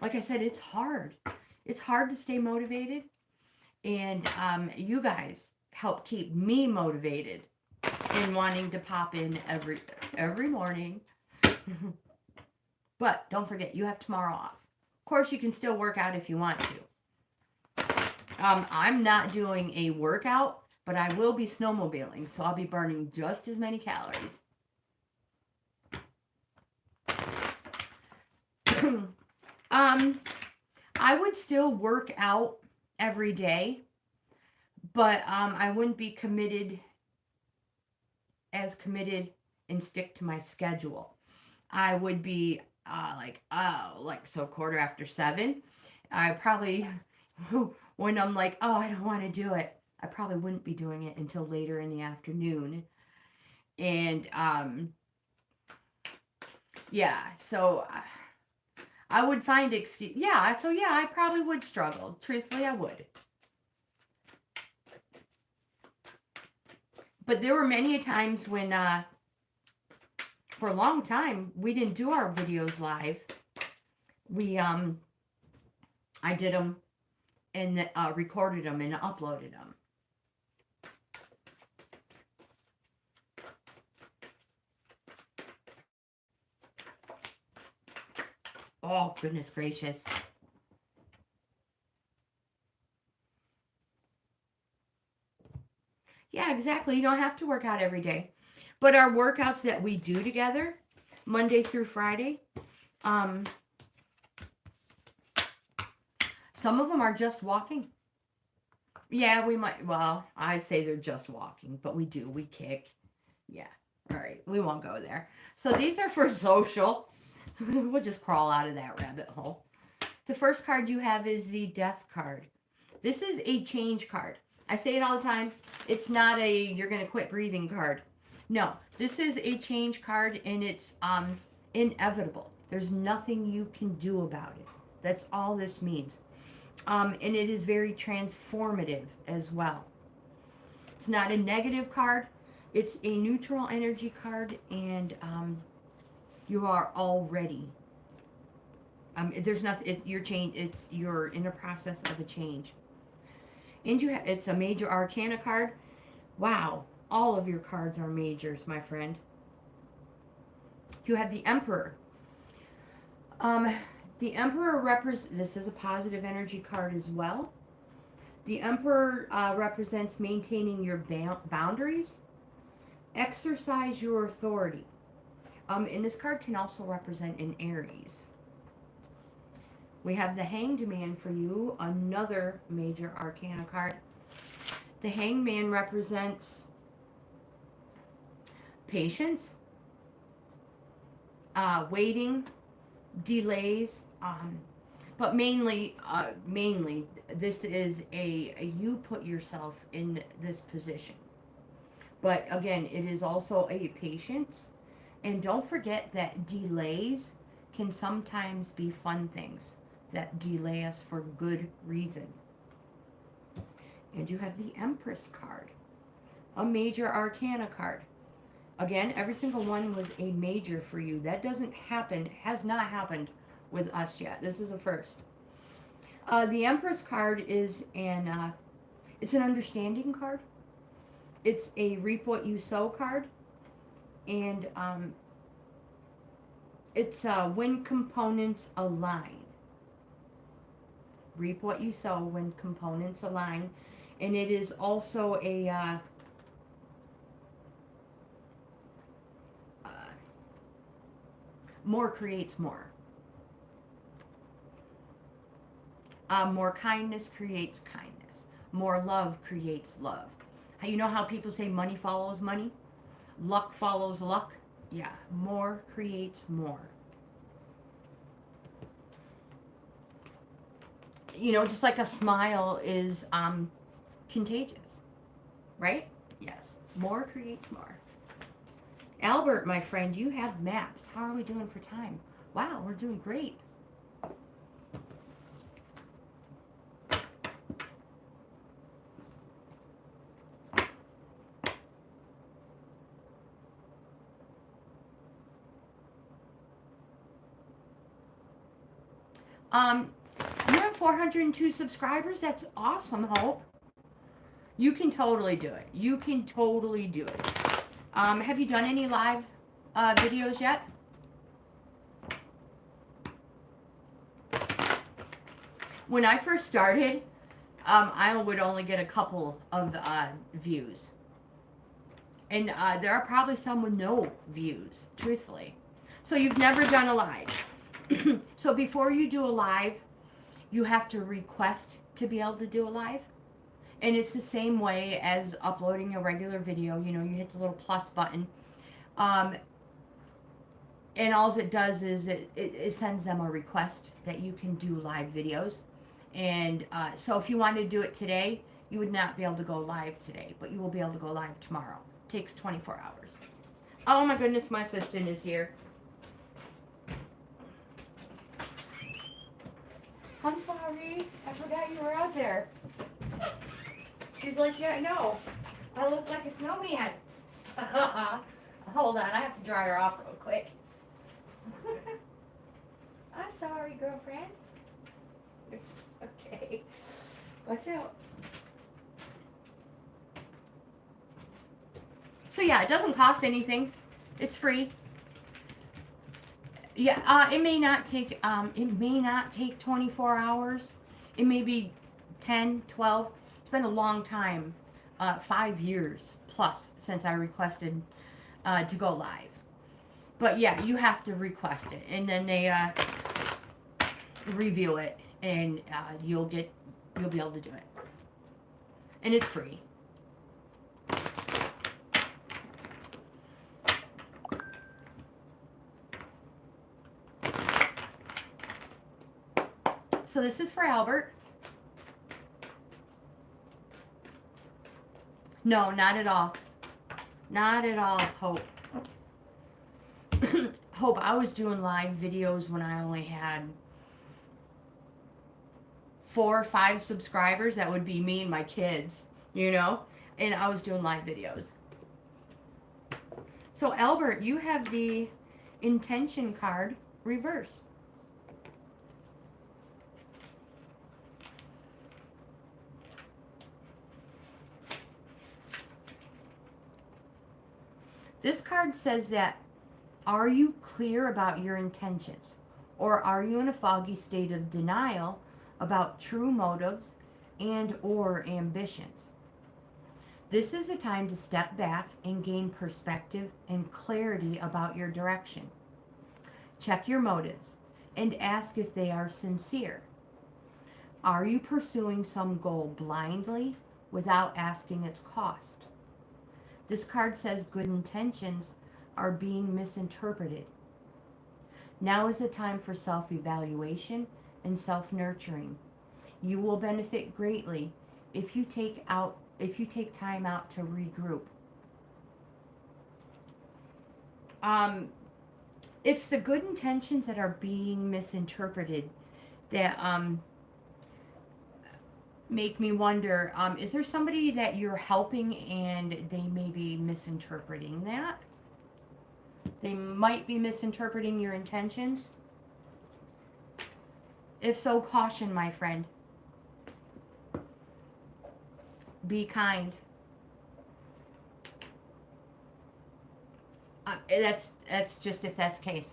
like I said, it's hard. It's hard to stay motivated. And you guys help keep me motivated in wanting to pop in every morning. But don't forget, you have tomorrow off. Of course, you can still work out if you want to. I'm not doing a workout, but I will be snowmobiling, so I'll be burning just as many calories. I would still work out every day, but I wouldn't be committed and stick to my schedule. I would be like 7:15. I probably, when I'm like, oh, I don't want to do it, I probably wouldn't be doing it until later in the afternoon. And yeah, so I would find excuse. Yeah, so yeah, I probably would struggle. Truthfully, I would. But there were many times when, for a long time, we didn't do our videos live. I did them and recorded them and uploaded them. Oh, goodness gracious. exactly. You don't have to work out every day. But our workouts that we do together, Monday through Friday, some of them are just walking. Yeah, we might, well, I say they're just walking, but we kick. Yeah, all right, we won't go there. So these are for social. We'll just crawl out of that rabbit hole. The first card you have is the Death card. This is a change card. I say it all the time. It's not a you're going to quit breathing card. No, this is a change card, and it's inevitable. There's nothing you can do about it. That's all this means. And it is very transformative as well. It's not a negative card. It's a neutral energy card, and you are already. There's nothing. You're in a process of a change. And it's a major arcana card. Wow, all of your cards are majors, my friend. You have the Emperor. The Emperor this is a positive energy card as well. The Emperor represents maintaining your boundaries, exercise your authority. And this card can also represent an Aries. We have the Hanged Man for you, another major arcana card. The Hanged Man represents patience, waiting, delays, but mainly this is you put yourself in this position. But again, it is also a patience, and don't forget that delays can sometimes be fun things that delay us for good reason. And you have the Empress card, a major arcana card. Again, every single one was a major for you. That doesn't happen, has not happened with us yet. This is a first. The Empress card is it's an understanding card. It's a reap what you sow card. And it's when components align. Reap what you sow when components align. And it is also a more creates more. More kindness creates kindness. More love creates love. You know how people say money follows money? Luck follows luck? Yeah, more creates more. You know, just like a smile is contagious, right? Yes, more creates more. Albert, my friend, you have maps. How are we doing for time? Wow, we're doing great. You have 402 subscribers. That's awesome, Hope. You can totally do it. You can totally do it. Have you done any live videos yet? When I first started, I would only get a couple of views. And there are probably some with no views, truthfully. So you've never done a live. So before you do a live, you have to request to be able to do a live. And it's the same way as uploading a regular video. You know, you hit the little plus button. And all it does is it sends them a request that you can do live videos. And so if you wanted to do it today, you would not be able to go live today, but you will be able to go live tomorrow. It takes 24 hours. Oh my goodness, my assistant is here. I'm sorry. I forgot you were out there. She's like, yeah, I know. I look like a snowman. Hold on, I have to dry her off real quick. I'm sorry, girlfriend. Okay. Watch out. So yeah, it doesn't cost anything. It's free. Yeah, it may not take 24 hours. It may be 10, 12. It's been a long time 5 years plus since I requested to go live. But yeah, you have to request it, and then they review it, and you'll be able to do it, and it's free. So this is for Albert. No, not at all. Not at all, Hope. Hope, I was doing live videos when I only had 4 or 5 subscribers. That would be me and my kids, you know? And I was doing live videos. So, Albert, you have the intention card reverse. This card says that, are you clear about your intentions? Or are you in a foggy state of denial about true motives and or ambitions? This is a time to step back and gain perspective and clarity about your direction. Check your motives and ask if they are sincere. Are you pursuing some goal blindly without asking its cost? This card says good intentions are being misinterpreted. Now is the time for self-evaluation and self-nurturing. You will benefit greatly if you take time out to regroup. It's the good intentions that are being misinterpreted that make me wonder, is there somebody that you're helping and they may be misinterpreting that? They might be misinterpreting your intentions. If so, caution, my friend. Be kind. That's just if that's the case.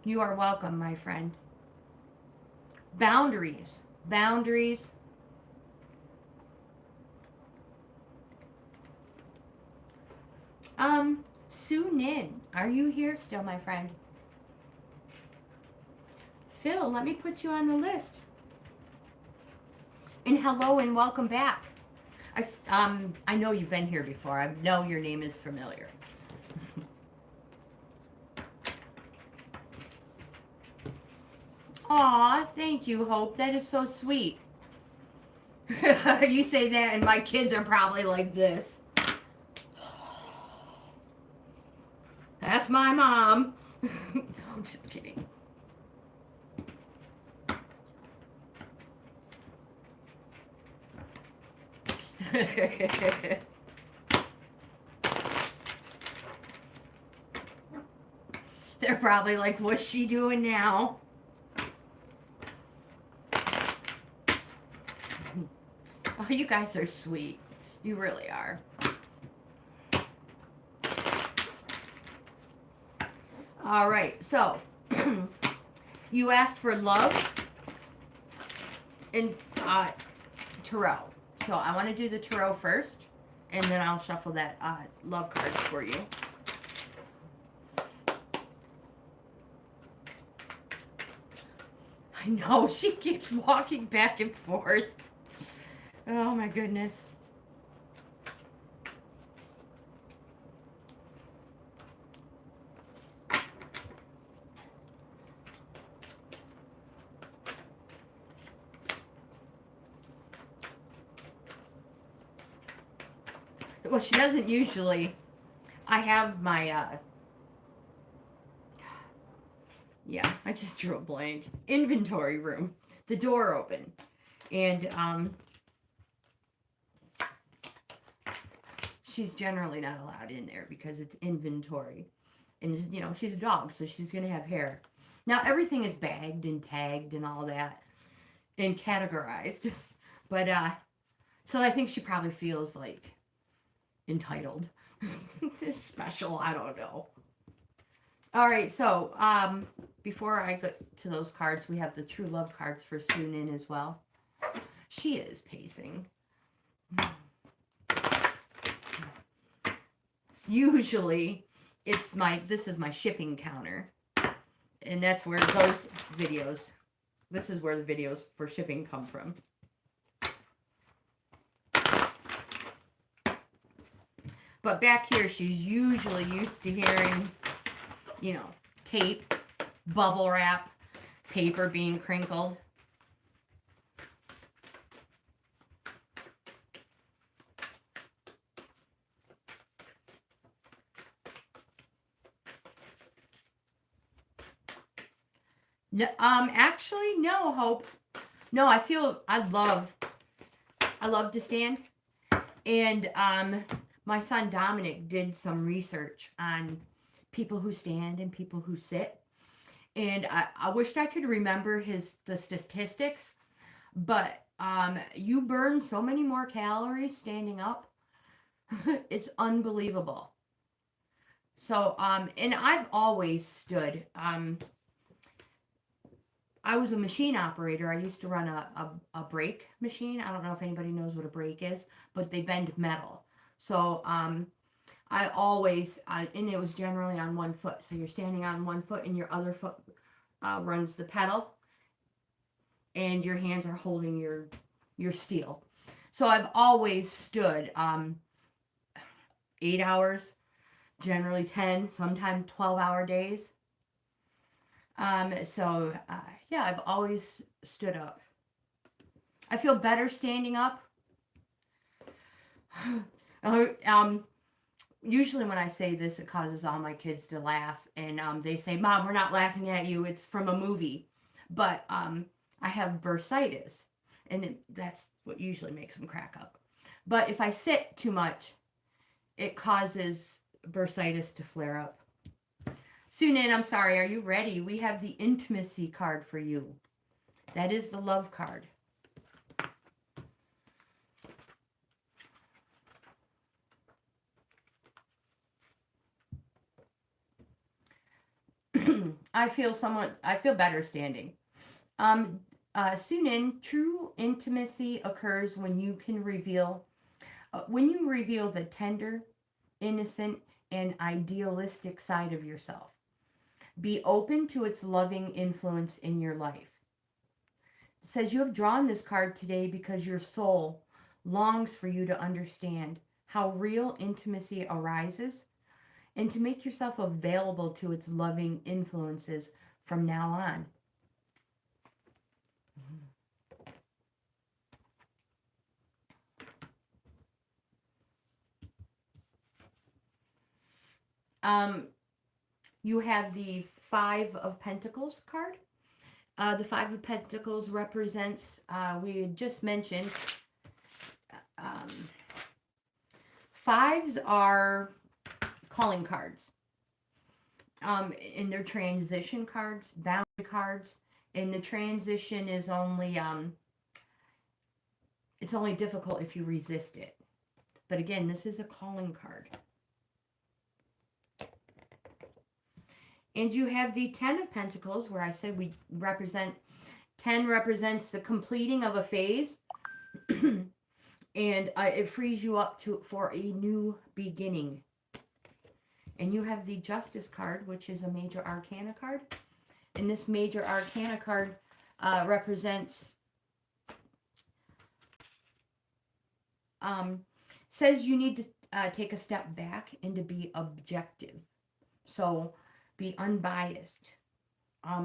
You are welcome, my friend. Boundaries. Boundaries. Sue Nin, are you here still, my friend? Phil, let me put you on the list. And hello and welcome back. I know you've been here before. I know your name is familiar. Aw, thank you, Hope. That is so sweet. You say that and my kids are probably like this. That's my mom. No, I'm just kidding. They're probably like, what's she doing now? Oh, you guys are sweet. You really are. All right, so you asked for love and tarot. So I want to do the tarot first, and then I'll shuffle that love cards for you. I know, she keeps walking back and forth. Oh my goodness. Well, she doesn't usually. I have my, yeah, I just drew a blank. Inventory room. The door open. And, she's generally not allowed in there because it's inventory. And, you know, she's a dog, so she's going to have hair. Now, everything is bagged and tagged and all that. And categorized. But, so I think she probably feels like entitled. Special, I don't know. All right, so before I get to those cards, we have the true love cards for Sunin as well. She is pacing. Usually, this is my shipping counter. And that's where those videos, this is where the videos for shipping come from. But back here, she's usually used to hearing, you know, tape, bubble wrap, paper being crinkled. No, actually, no, Hope. No, I love to stand. And, my son Dominic did some research on people who stand and people who sit. And I wished I could remember the statistics, but, you burn so many more calories standing up. It's unbelievable. So, and I've always stood. I was a machine operator. I used to run a brake machine. I don't know if anybody knows what a brake is, but they bend metal. So I always, and it was generally on one foot. So you're standing on one foot and your other foot runs the pedal, and your hands are holding your steel. So I've always stood 8 hours, generally 10, sometimes 12-hour days. Yeah, I've always stood up. I feel better standing up. Usually when I say this, it causes all my kids to laugh, and they say, "Mom, we're not laughing at you. It's from a movie." But I have bursitis, and that's what usually makes them crack up. But if I sit too much, it causes bursitis to flare up. Sunan, I'm sorry, are you ready? We have the intimacy card for you. That is the love card. I feel better standing. Sunan, true intimacy occurs when you reveal the tender, innocent, and idealistic side of yourself. Be open to its loving influence in your life. It says you have drawn this card today because your soul longs for you to understand how real intimacy arises and to make yourself available to its loving influences from now on. You have the Five of Pentacles card. The Five of Pentacles represents, we had just mentioned, fives are calling cards. And they're transition cards, boundary cards. And the transition is only, it's only difficult if you resist it. But again, this is a calling card. And you have the Ten of Pentacles, where I said 10 represents the completing of a phase. And it frees you up for a new beginning. And you have the Justice card, which is a Major Arcana card. And this Major Arcana card represents, says you need to take a step back and to be objective. So be unbiased.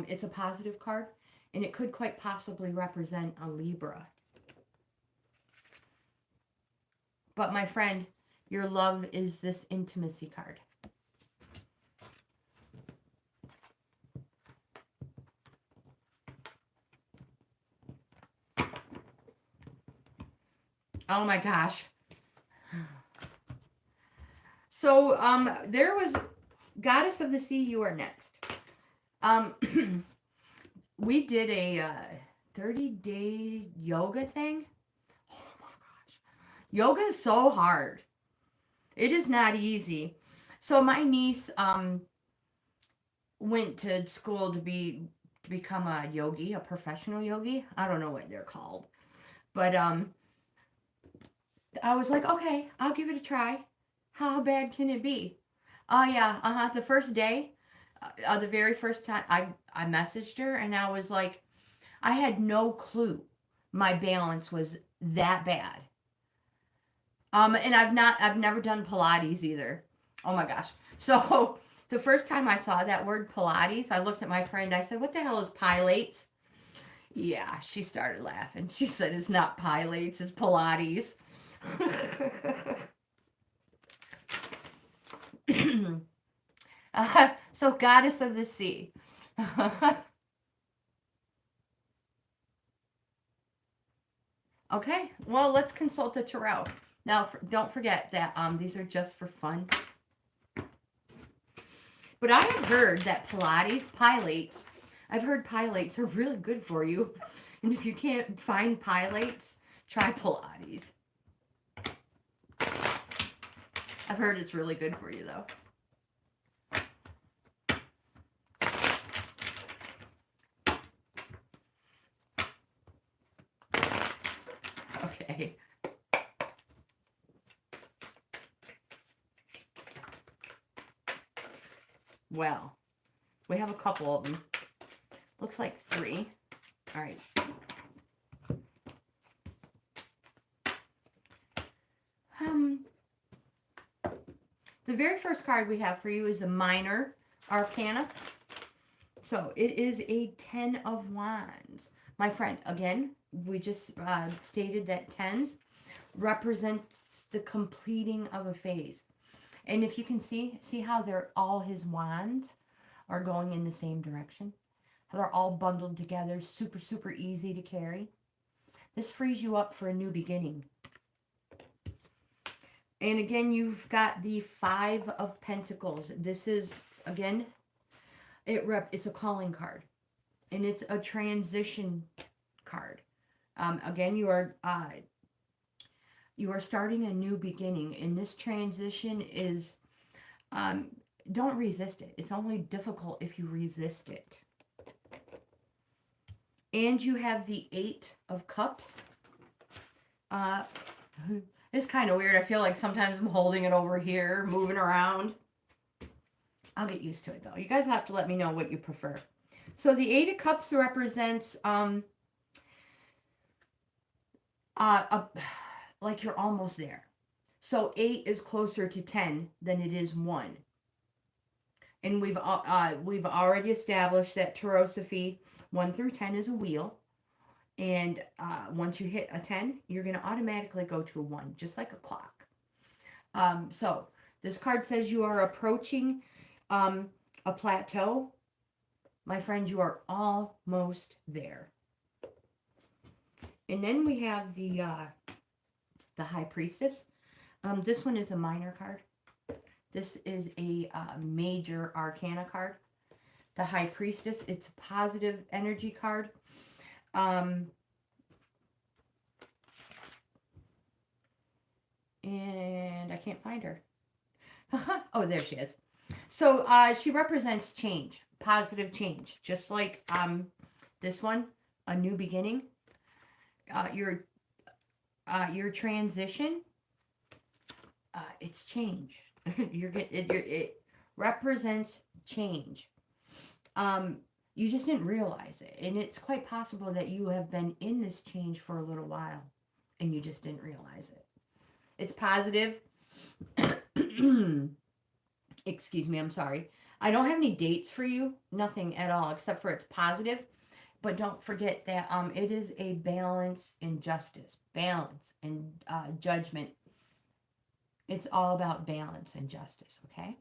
It's a positive card, and it could quite possibly represent a Libra. But my friend, your love is this intimacy card. Oh my gosh. So there was Goddess of the Sea, you are next. We did a 30-day yoga thing. Oh my gosh. Yoga is so hard. It is not easy. So my niece went to school to become a yogi, a professional yogi. I don't know what they're called. But I was like, okay, I'll give it a try. How bad can it be? Oh yeah, the first day, the very first time I messaged her, and I was like, I had no clue my balance was that bad. And I've never done Pilates either. Oh my gosh. So the first time I saw that word Pilates, I looked at my friend. I said, "What the hell is Pilates?" Yeah, she started laughing. She said, "It's not Pilates, it's Pilates." So goddess of the sea. Okay, well, let's consult the tarot. Now, don't forget that these are just for fun. But I have heard that pilates, I've heard pilates are really good for you. And if you can't find pilates, try Pilates. I've heard it's really good for you, though. Okay. Well, we have a couple of them. Looks like 3. All right. The very first card we have for you is a minor arcana. So it is a 10 of Wands. My friend, again, we just stated that 10s represents the completing of a phase. And if you can see how all his wands are going in the same direction. How they're all bundled together, super, super easy to carry. This frees you up for a new beginning. And again, you've got the 5 of Pentacles. This is, again, it's a calling card. And it's a transition card. Again, you are starting a new beginning. And this transition is, don't resist it. It's only difficult if you resist it. And you have the 8 of Cups. It's kind of weird. I feel like sometimes I'm holding it over here, moving around. I'll get used to it, though. You guys have to let me know what you prefer. So the 8 of Cups represents like you're almost there. So 8 is closer to 10 than it is 1. And we've already established that Tarosophy 1 through 10 is a wheel. And once you hit a 10, you're going to automatically go to a 1, just like a clock. So this card says you are approaching a plateau. My friend, you are almost there. And then we have the High Priestess. This one is a minor card. This is a major arcana card. The High Priestess, it's a positive energy card. And I can't find her. Oh, there she is. So she represents change, positive change, just like this one, a new beginning. Your transition, it's change. It represents change. You just didn't realize it. And it's quite possible that you have been in this change for a little while and you just didn't realize it. It's positive. Excuse me, I'm sorry. I don't have any dates for you. Nothing at all, except for it's positive. But don't forget that it is a balance and justice. Balance and judgment. It's all about balance and justice, okay?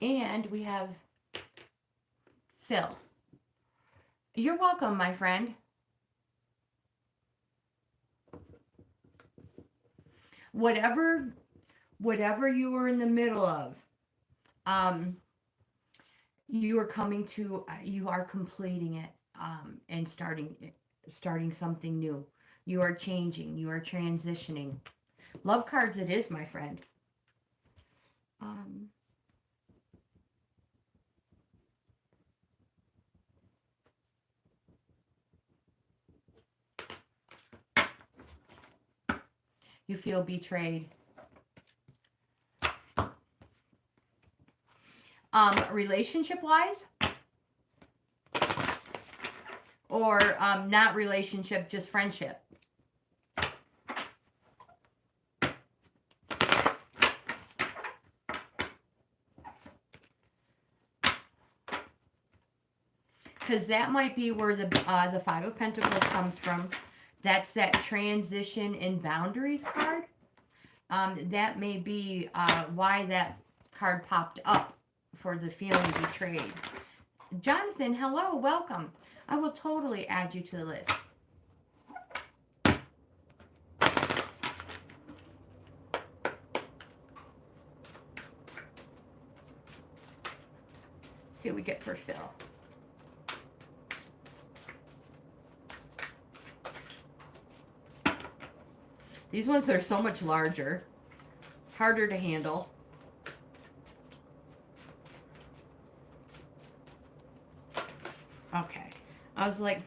And we have Phil. You're welcome, my friend. Whatever you are in the middle of, you are completing it, and starting something new. You are changing. You are transitioning. Love cards it is, my friend. Um, you feel betrayed. Relationship-wise, or not relationship, just friendship. Because that might be where the Five of Pentacles comes from. That's that transition and boundaries card. That may be why that card popped up, for the feeling betrayed. Jonathan, hello, welcome. I will totally add you to the list. See what we get for Phil. These ones are so much larger, harder to handle. Okay. I was like,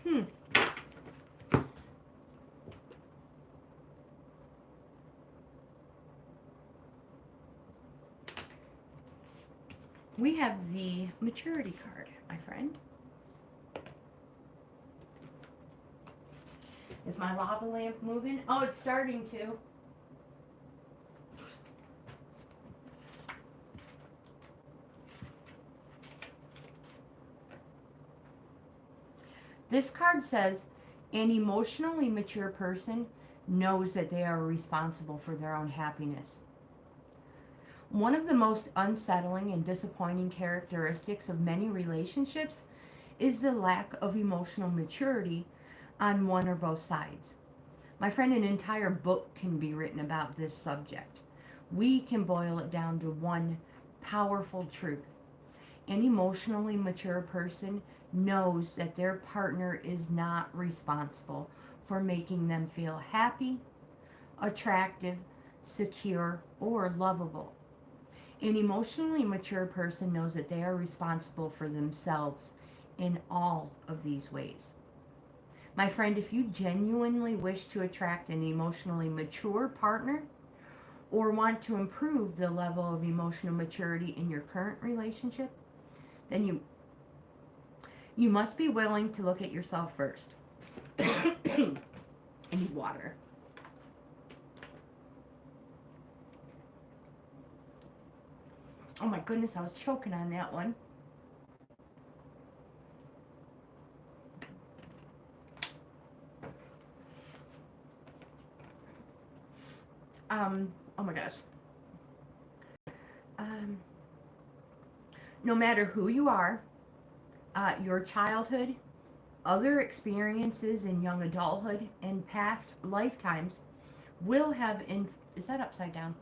We have the maturity card, my friend. Is my lava lamp moving? Oh, it's starting to. This card says, an emotionally mature person knows that they are responsible for their own happiness. One of the most unsettling and disappointing characteristics of many relationships is the lack of emotional maturity on one or both sides. My friend, an entire book can be written about this subject. We can boil it down to one powerful truth. An emotionally mature person knows that their partner is not responsible for making them feel happy, attractive, secure, or lovable. An emotionally mature person knows that they are responsible for themselves in all of these ways. My friend, if you genuinely wish to attract an emotionally mature partner or want to improve the level of emotional maturity in your current relationship, then you must be willing to look at yourself first. I need water. Oh my goodness, I was choking on that one. Oh my gosh. No matter who you are, your childhood, other experiences in young adulthood, and past lifetimes will have, is that upside down?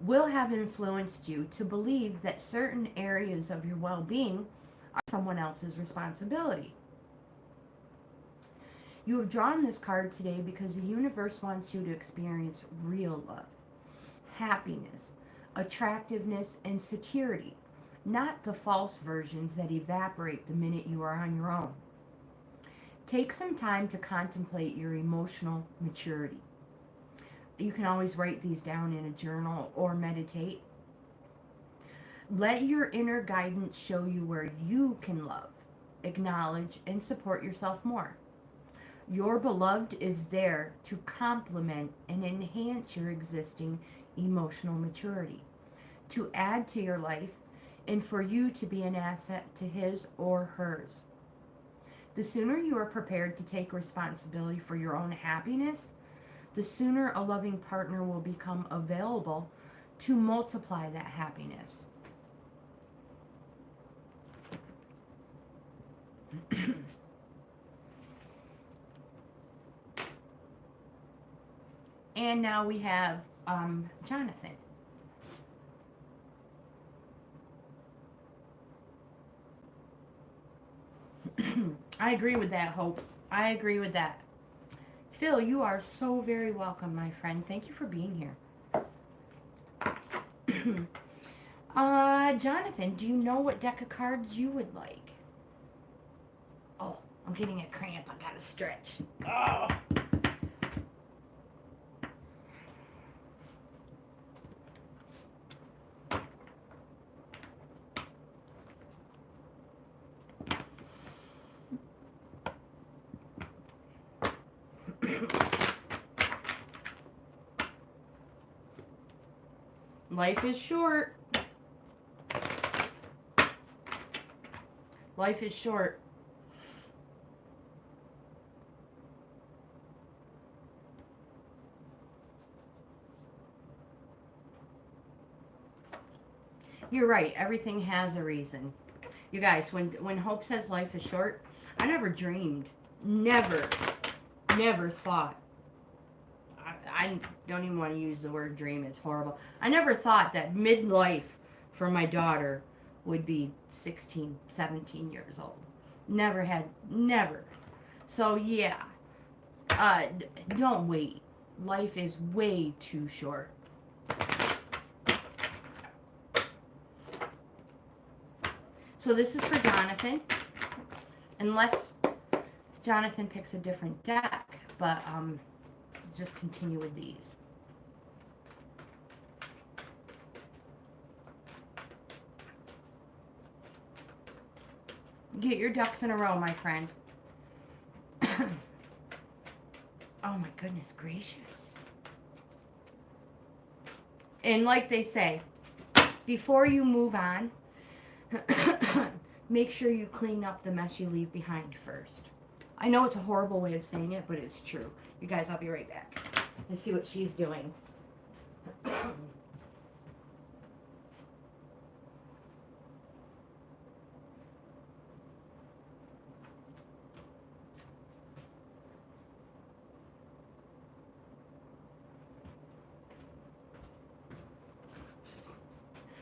Will have influenced you to believe that certain areas of your well-being are someone else's responsibility. You have drawn this card today because the universe wants you to experience real love, happiness, attractiveness, and security, not the false versions that evaporate the minute you are on your own. Take some time to contemplate your emotional maturity. You can always write these down in a journal or meditate. Let your inner guidance show you where you can love, acknowledge, and support yourself more. Your beloved is there to complement and enhance your existing emotional maturity, to add to your life, and for you to be an asset to his or hers. The sooner you are prepared to take responsibility for your own happiness, the sooner a loving partner will become available to multiply that happiness. And now we have Jonathan. I agree with that, Hope. I agree with that. Phil, you are so very welcome, my friend. Thank you for being here. Jonathan, do you know what deck of cards you would like? Oh, I'm getting a cramp. I gotta stretch. Oh. Life is short. Life is short. You're right. Everything has a reason. You guys, when Hope says life is short, I never dreamed, never thought. I don't even want to use the word dream. It's horrible. I never thought that midlife for my daughter would be 16, 17 years old. Never. So yeah, don't wait. Life is way too short. So this is for Jonathan, unless Jonathan picks a different deck, but just continue with these. Get your ducks in a row, my friend. Oh my goodness gracious. And like they say, before you move on, make sure you clean up the mess you leave behind first. I know it's a horrible way of saying it, but it's true. You guys, I'll be right back. Let's see what she's doing.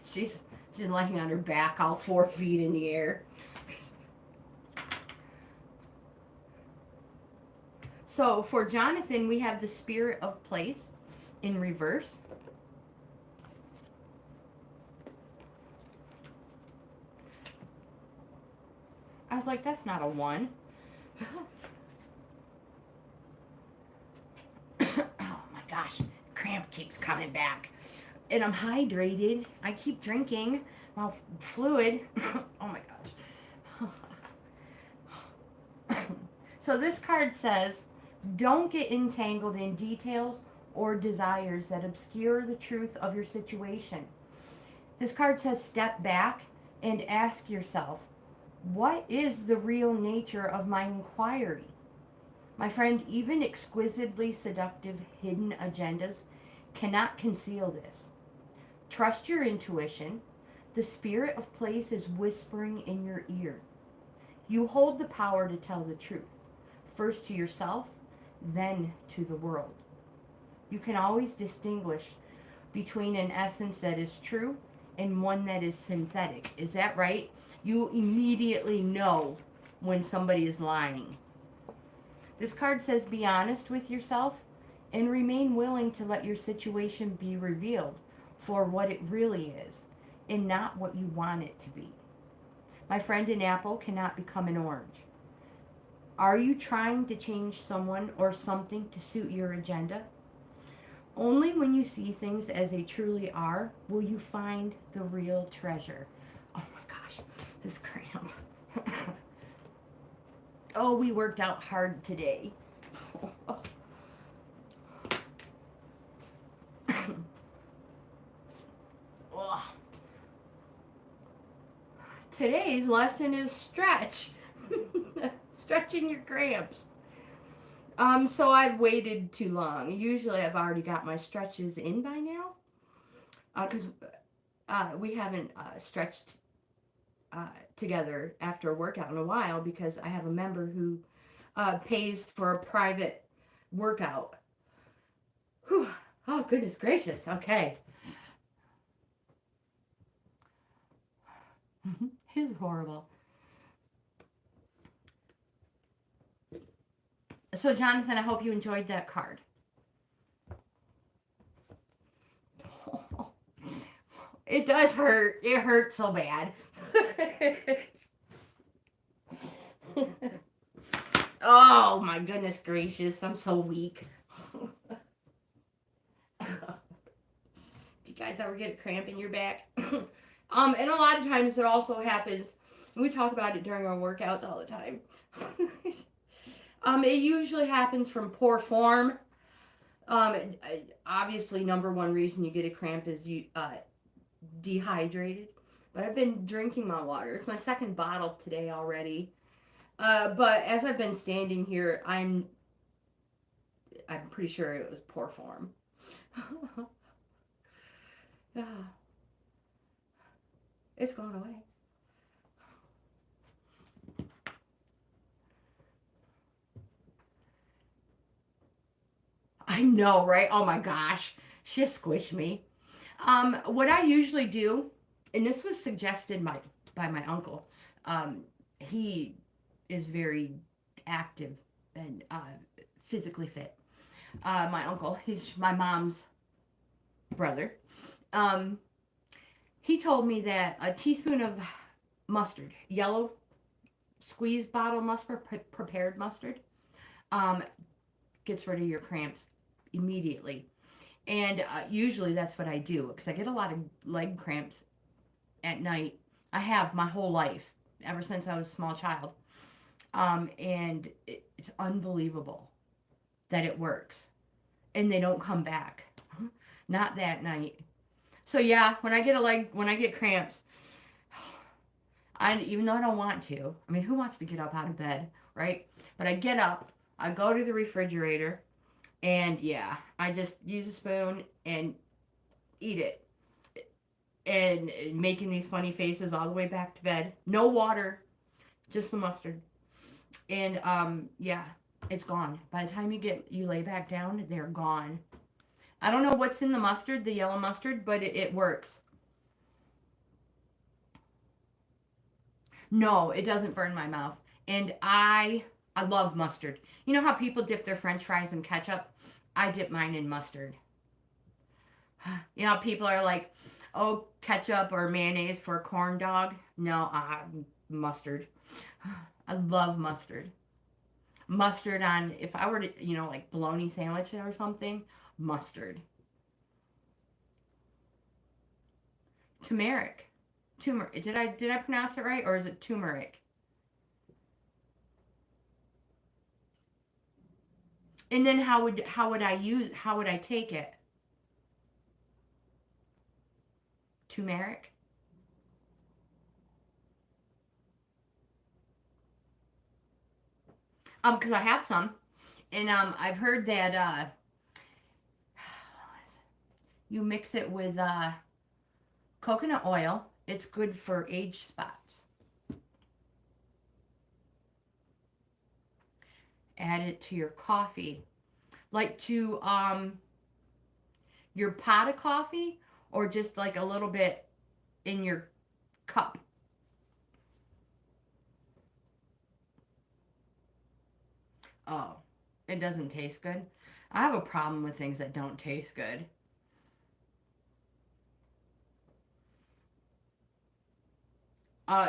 She's laying on her back, all 4 feet in the air. So for Jonathan, we have the Spirit of Place in reverse. I was like, that's not a 1. Oh my gosh, cramp keeps coming back. And I'm hydrated. I keep drinking well, fluid. Oh my gosh. So this card says, don't get entangled in details or desires that obscure the truth of your situation. This card says, step back and ask yourself, what is the real nature of my inquiry? My friend, even exquisitely seductive hidden agendas cannot conceal this. Trust your intuition. The Spirit of Place is whispering in your ear. You hold the power to tell the truth, first to yourself, then to the world. You can always distinguish between an essence that is true and one that is synthetic. Is that right? You immediately know when somebody is lying. This card says, be honest with yourself and remain willing to let your situation be revealed for what it really is and not what you want it to be. My friend, an apple cannot become an orange. Are you trying to change someone or something to suit your agenda? Only when you see things as they truly are will you find the real treasure. Oh my gosh, this cramp. Oh, we worked out hard today. Oh. Oh. Today's lesson is stretch. Stretching your cramps. So I've waited too long. Usually I've already got my stretches in by now. Because we haven't stretched together after a workout in a while because I have a member who pays for a private workout. Whew. Oh, goodness gracious. Okay. It's horrible. So, Jonathan, I hope you enjoyed that card. It does hurt. It hurts so bad. Oh my goodness gracious, I'm so weak. Do you guys ever get a cramp in your back? And a lot of times it also happens, we talk about it during our workouts all the time. It usually happens from poor form. Obviously, number one reason you get a cramp is you dehydrated. But I've been drinking my water. It's my second bottle today already. But as I've been standing here, I'm pretty sure it was poor form. Yeah. It's going away. I know, right? Oh my gosh. She just squished me. What I usually do, and this was suggested by my uncle. He is very active and physically fit. My uncle, he's my mom's brother. He told me that a teaspoon of mustard, yellow squeeze bottle mustard, prepared mustard, gets rid of your cramps immediately. And usually that's what I do because I get a lot of leg cramps at night. I have my whole life, ever since I was a small child. And it's unbelievable that it works. And they don't come back. Not that night. So yeah, when I get cramps, even though I don't want to, I mean, who wants to get up out of bed, right? But I get up, I go to the refrigerator, and yeah, I just use a spoon and eat it. And making these funny faces all the way back to bed. No water, just the mustard. And yeah, it's gone. By the time you lay back down, they're gone. I don't know what's in the mustard, the yellow mustard, but it works. No, it doesn't burn my mouth. And I love mustard. You know how people dip their French fries in ketchup? I dip mine in mustard. You know, people are like, oh, ketchup or mayonnaise for a corn dog. No, mustard. I love mustard. Mustard on, if I were to, like bologna sandwich or something, mustard. Turmeric. Did I pronounce it right, or is it turmeric? And then how would I take it? Turmeric. Because I have some, and I've heard that you mix it with coconut oil. It's good for age spots. Add it to your coffee, like to your pot of coffee, or just like a little bit in your cup. Oh, it doesn't taste good. I have a problem with things that don't taste good.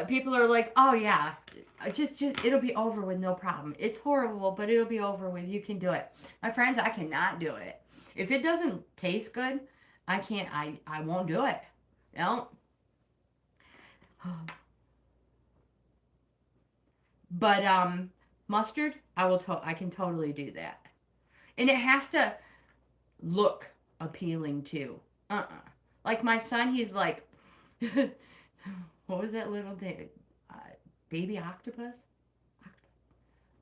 People are like, oh yeah, just it'll be over with, no problem. It's horrible, but it'll be over with. You can do it. My friends, I cannot do it. If it doesn't taste good, I can't. I won't do it. No. But mustard, I can totally do that. And it has to look appealing too. Like my son, he's like, what was that little thing? Baby octopus?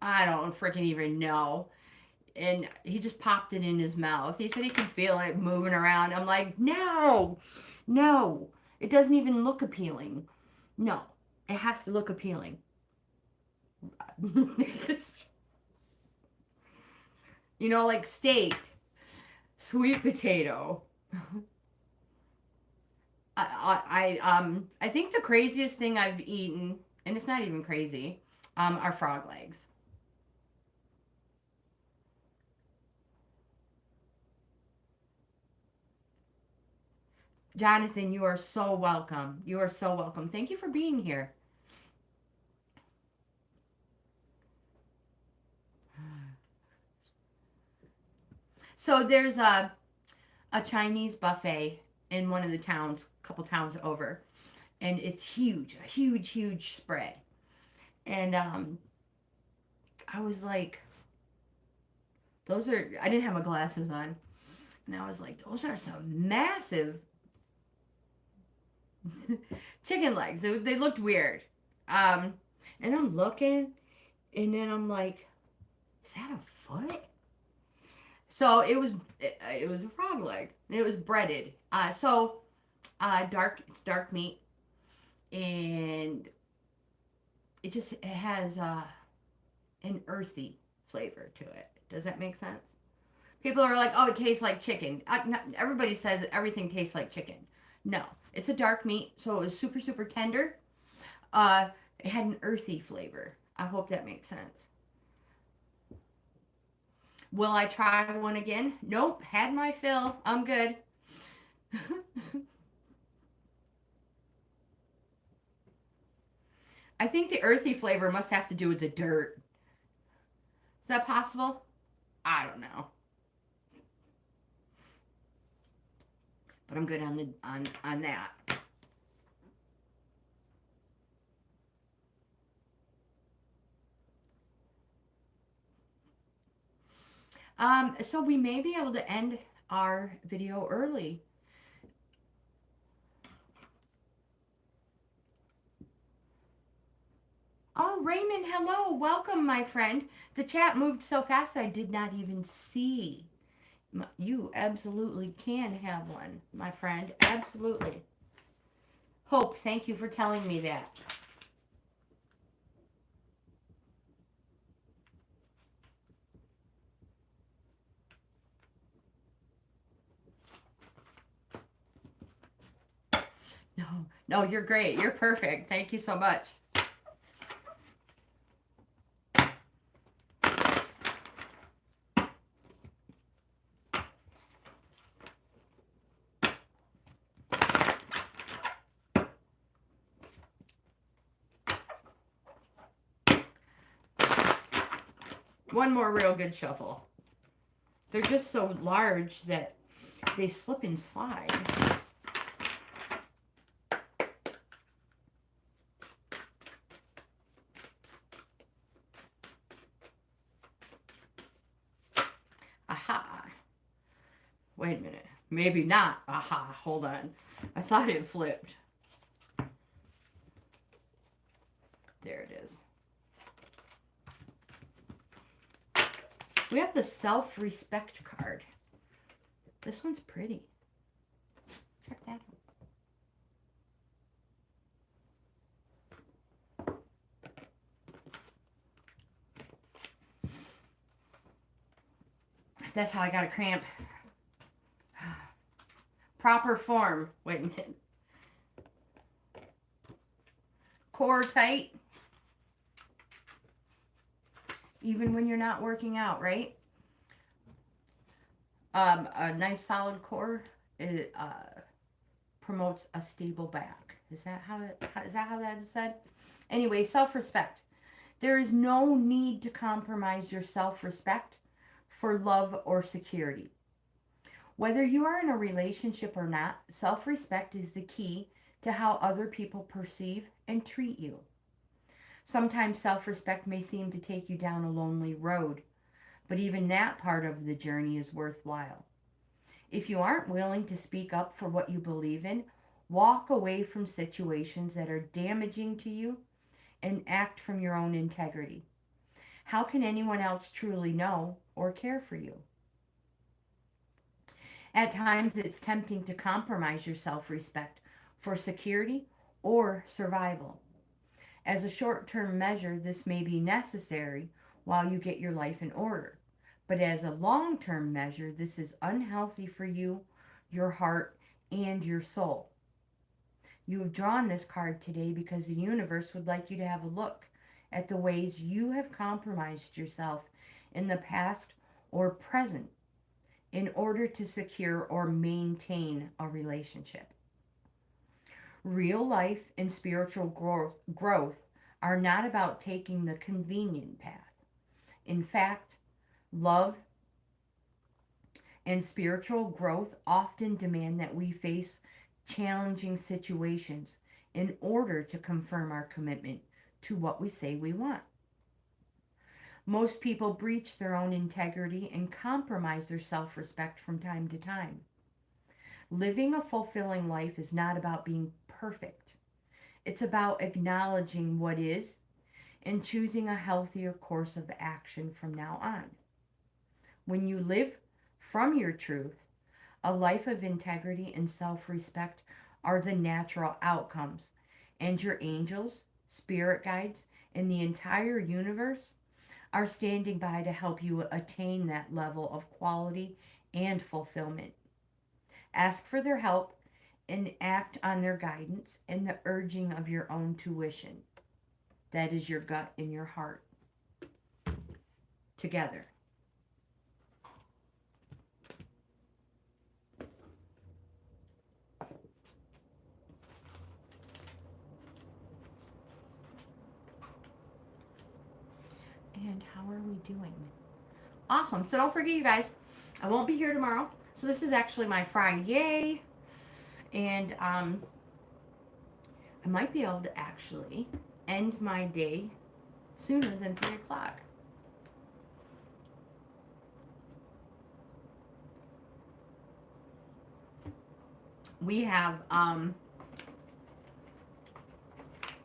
I don't freaking even know. And he just popped it in his mouth. He said he could feel it moving around. I'm like, no, no. It doesn't even look appealing. No, it has to look appealing. Like steak, sweet potato. I think the craziest thing I've eaten, and it's not even crazy, are frog legs. Jonathan, you are so welcome. You are so welcome. Thank you for being here. So there's a Chinese buffet in one of the towns, a couple towns over, and it's huge, a huge, huge spread. And I was like, those are. I didn't have my glasses on, and I was like, those are some massive chicken legs. They looked weird. Um, and I'm looking, and then I'm like, is that a foot? So it was a frog leg, and it was breaded. It's dark meat, and it has an earthy flavor to it. Does that make sense? People are like, oh, it tastes like chicken. Everybody says everything tastes like chicken. No, it's a dark meat, so it was super, super tender. Uh, it had an earthy flavor. I hope that makes sense. Will I try one again? Nope, had my fill. I'm good. I think the earthy flavor must have to do with the dirt. Is that possible? I don't know. But I'm good on the on that. So we may be able to end our video early. Oh, Raymond, hello. Welcome, my friend. The chat moved so fast I did not even see. You absolutely can have one, my friend. Absolutely. Hope, thank you for telling me that. No, no, you're great. You're perfect. Thank you so much. One more real good shuffle. They're just so large that they slip and slide. Aha. Wait a minute. Maybe not. Aha. Hold on. I thought it flipped. There it is. We have the self-respect card. This one's pretty. Check that out. That's how I got a cramp. Proper form. Wait a minute. Core tight. Even when you're not working out, right? A nice solid core it promotes a stable back. Is that how that is said? Anyway, self-respect. There is no need to compromise your self-respect for love or security. Whether you are in a relationship or not, self-respect is the key to how other people perceive and treat you. Sometimes self-respect may seem to take you down a lonely road, but even that part of the journey is worthwhile. If you aren't willing to speak up for what you believe in, walk away from situations that are damaging to you and act from your own integrity. How can anyone else truly know or care for you? At times, it's tempting to compromise your self-respect for security or survival. As a short-term measure, this may be necessary while you get your life in order. But as a long-term measure, this is unhealthy for you, your heart, and your soul. You have drawn this card today because the universe would like you to have a look at the ways you have compromised yourself in the past or present in order to secure or maintain a relationship. Real life and spiritual growth are not about taking the convenient path. In fact, love and spiritual growth often demand that we face challenging situations in order to confirm our commitment to what we say we want. Most people breach their own integrity and compromise their self respect from time to time. Living a fulfilling life is not about being perfect, it's about acknowledging what is and choosing a healthier course of action from now on. When you live from your truth, a life of integrity and self respect are the natural outcomes, and your angels, spirit guides, and the entire universe are standing by to help you attain that level of quality and fulfillment. Ask for their help and act on their guidance and the urging of your own tuition. That is your gut and your heart together. And how are we doing? Awesome. So don't forget, you guys, I won't be here tomorrow. So this is actually my Friday. And I might be able to actually end my day sooner than 3 o'clock. We have,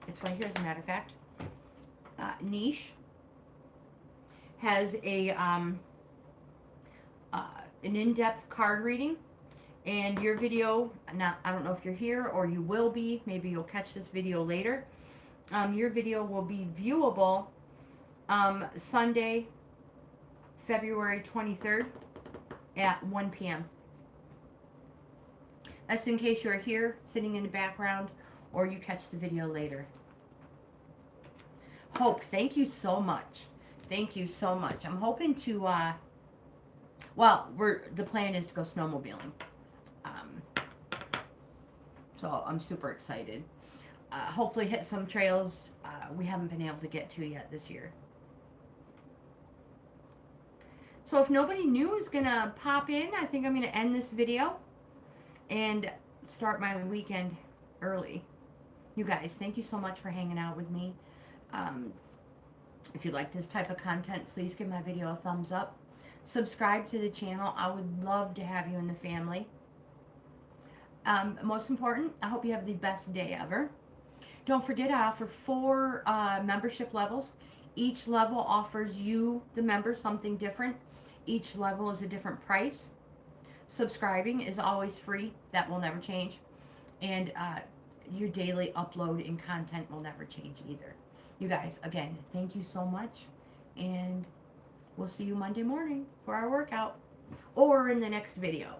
it's right here as a matter of fact, Niche has a an in-depth card reading, and your video, now I don't know if you're here or you will be, maybe you'll catch this video later. Your video will be viewable Sunday, February 23rd at 1 p.m. That's in case you're here sitting in the background or you catch the video later. Hope, thank you so much. Thank you so much. I'm hoping to, well, the plan is to go snowmobiling. So I'm super excited. Hopefully hit some trails we haven't been able to get to yet this year. So if nobody new is going to pop in, I think I'm going to end this video and start my weekend early. You guys, thank you so much for hanging out with me. If you like this type of content, please give my video a thumbs up. Subscribe to the channel. I would love to have you in the family. Most important, I hope you have the best day ever. Don't forget, I offer 4 membership levels. Each level offers you, the member, something different. Each level is a different price. Subscribing is always free. That will never change. And your daily upload and content will never change either. You guys, again, thank you so much. And we'll see you Monday morning for our workout or in the next video.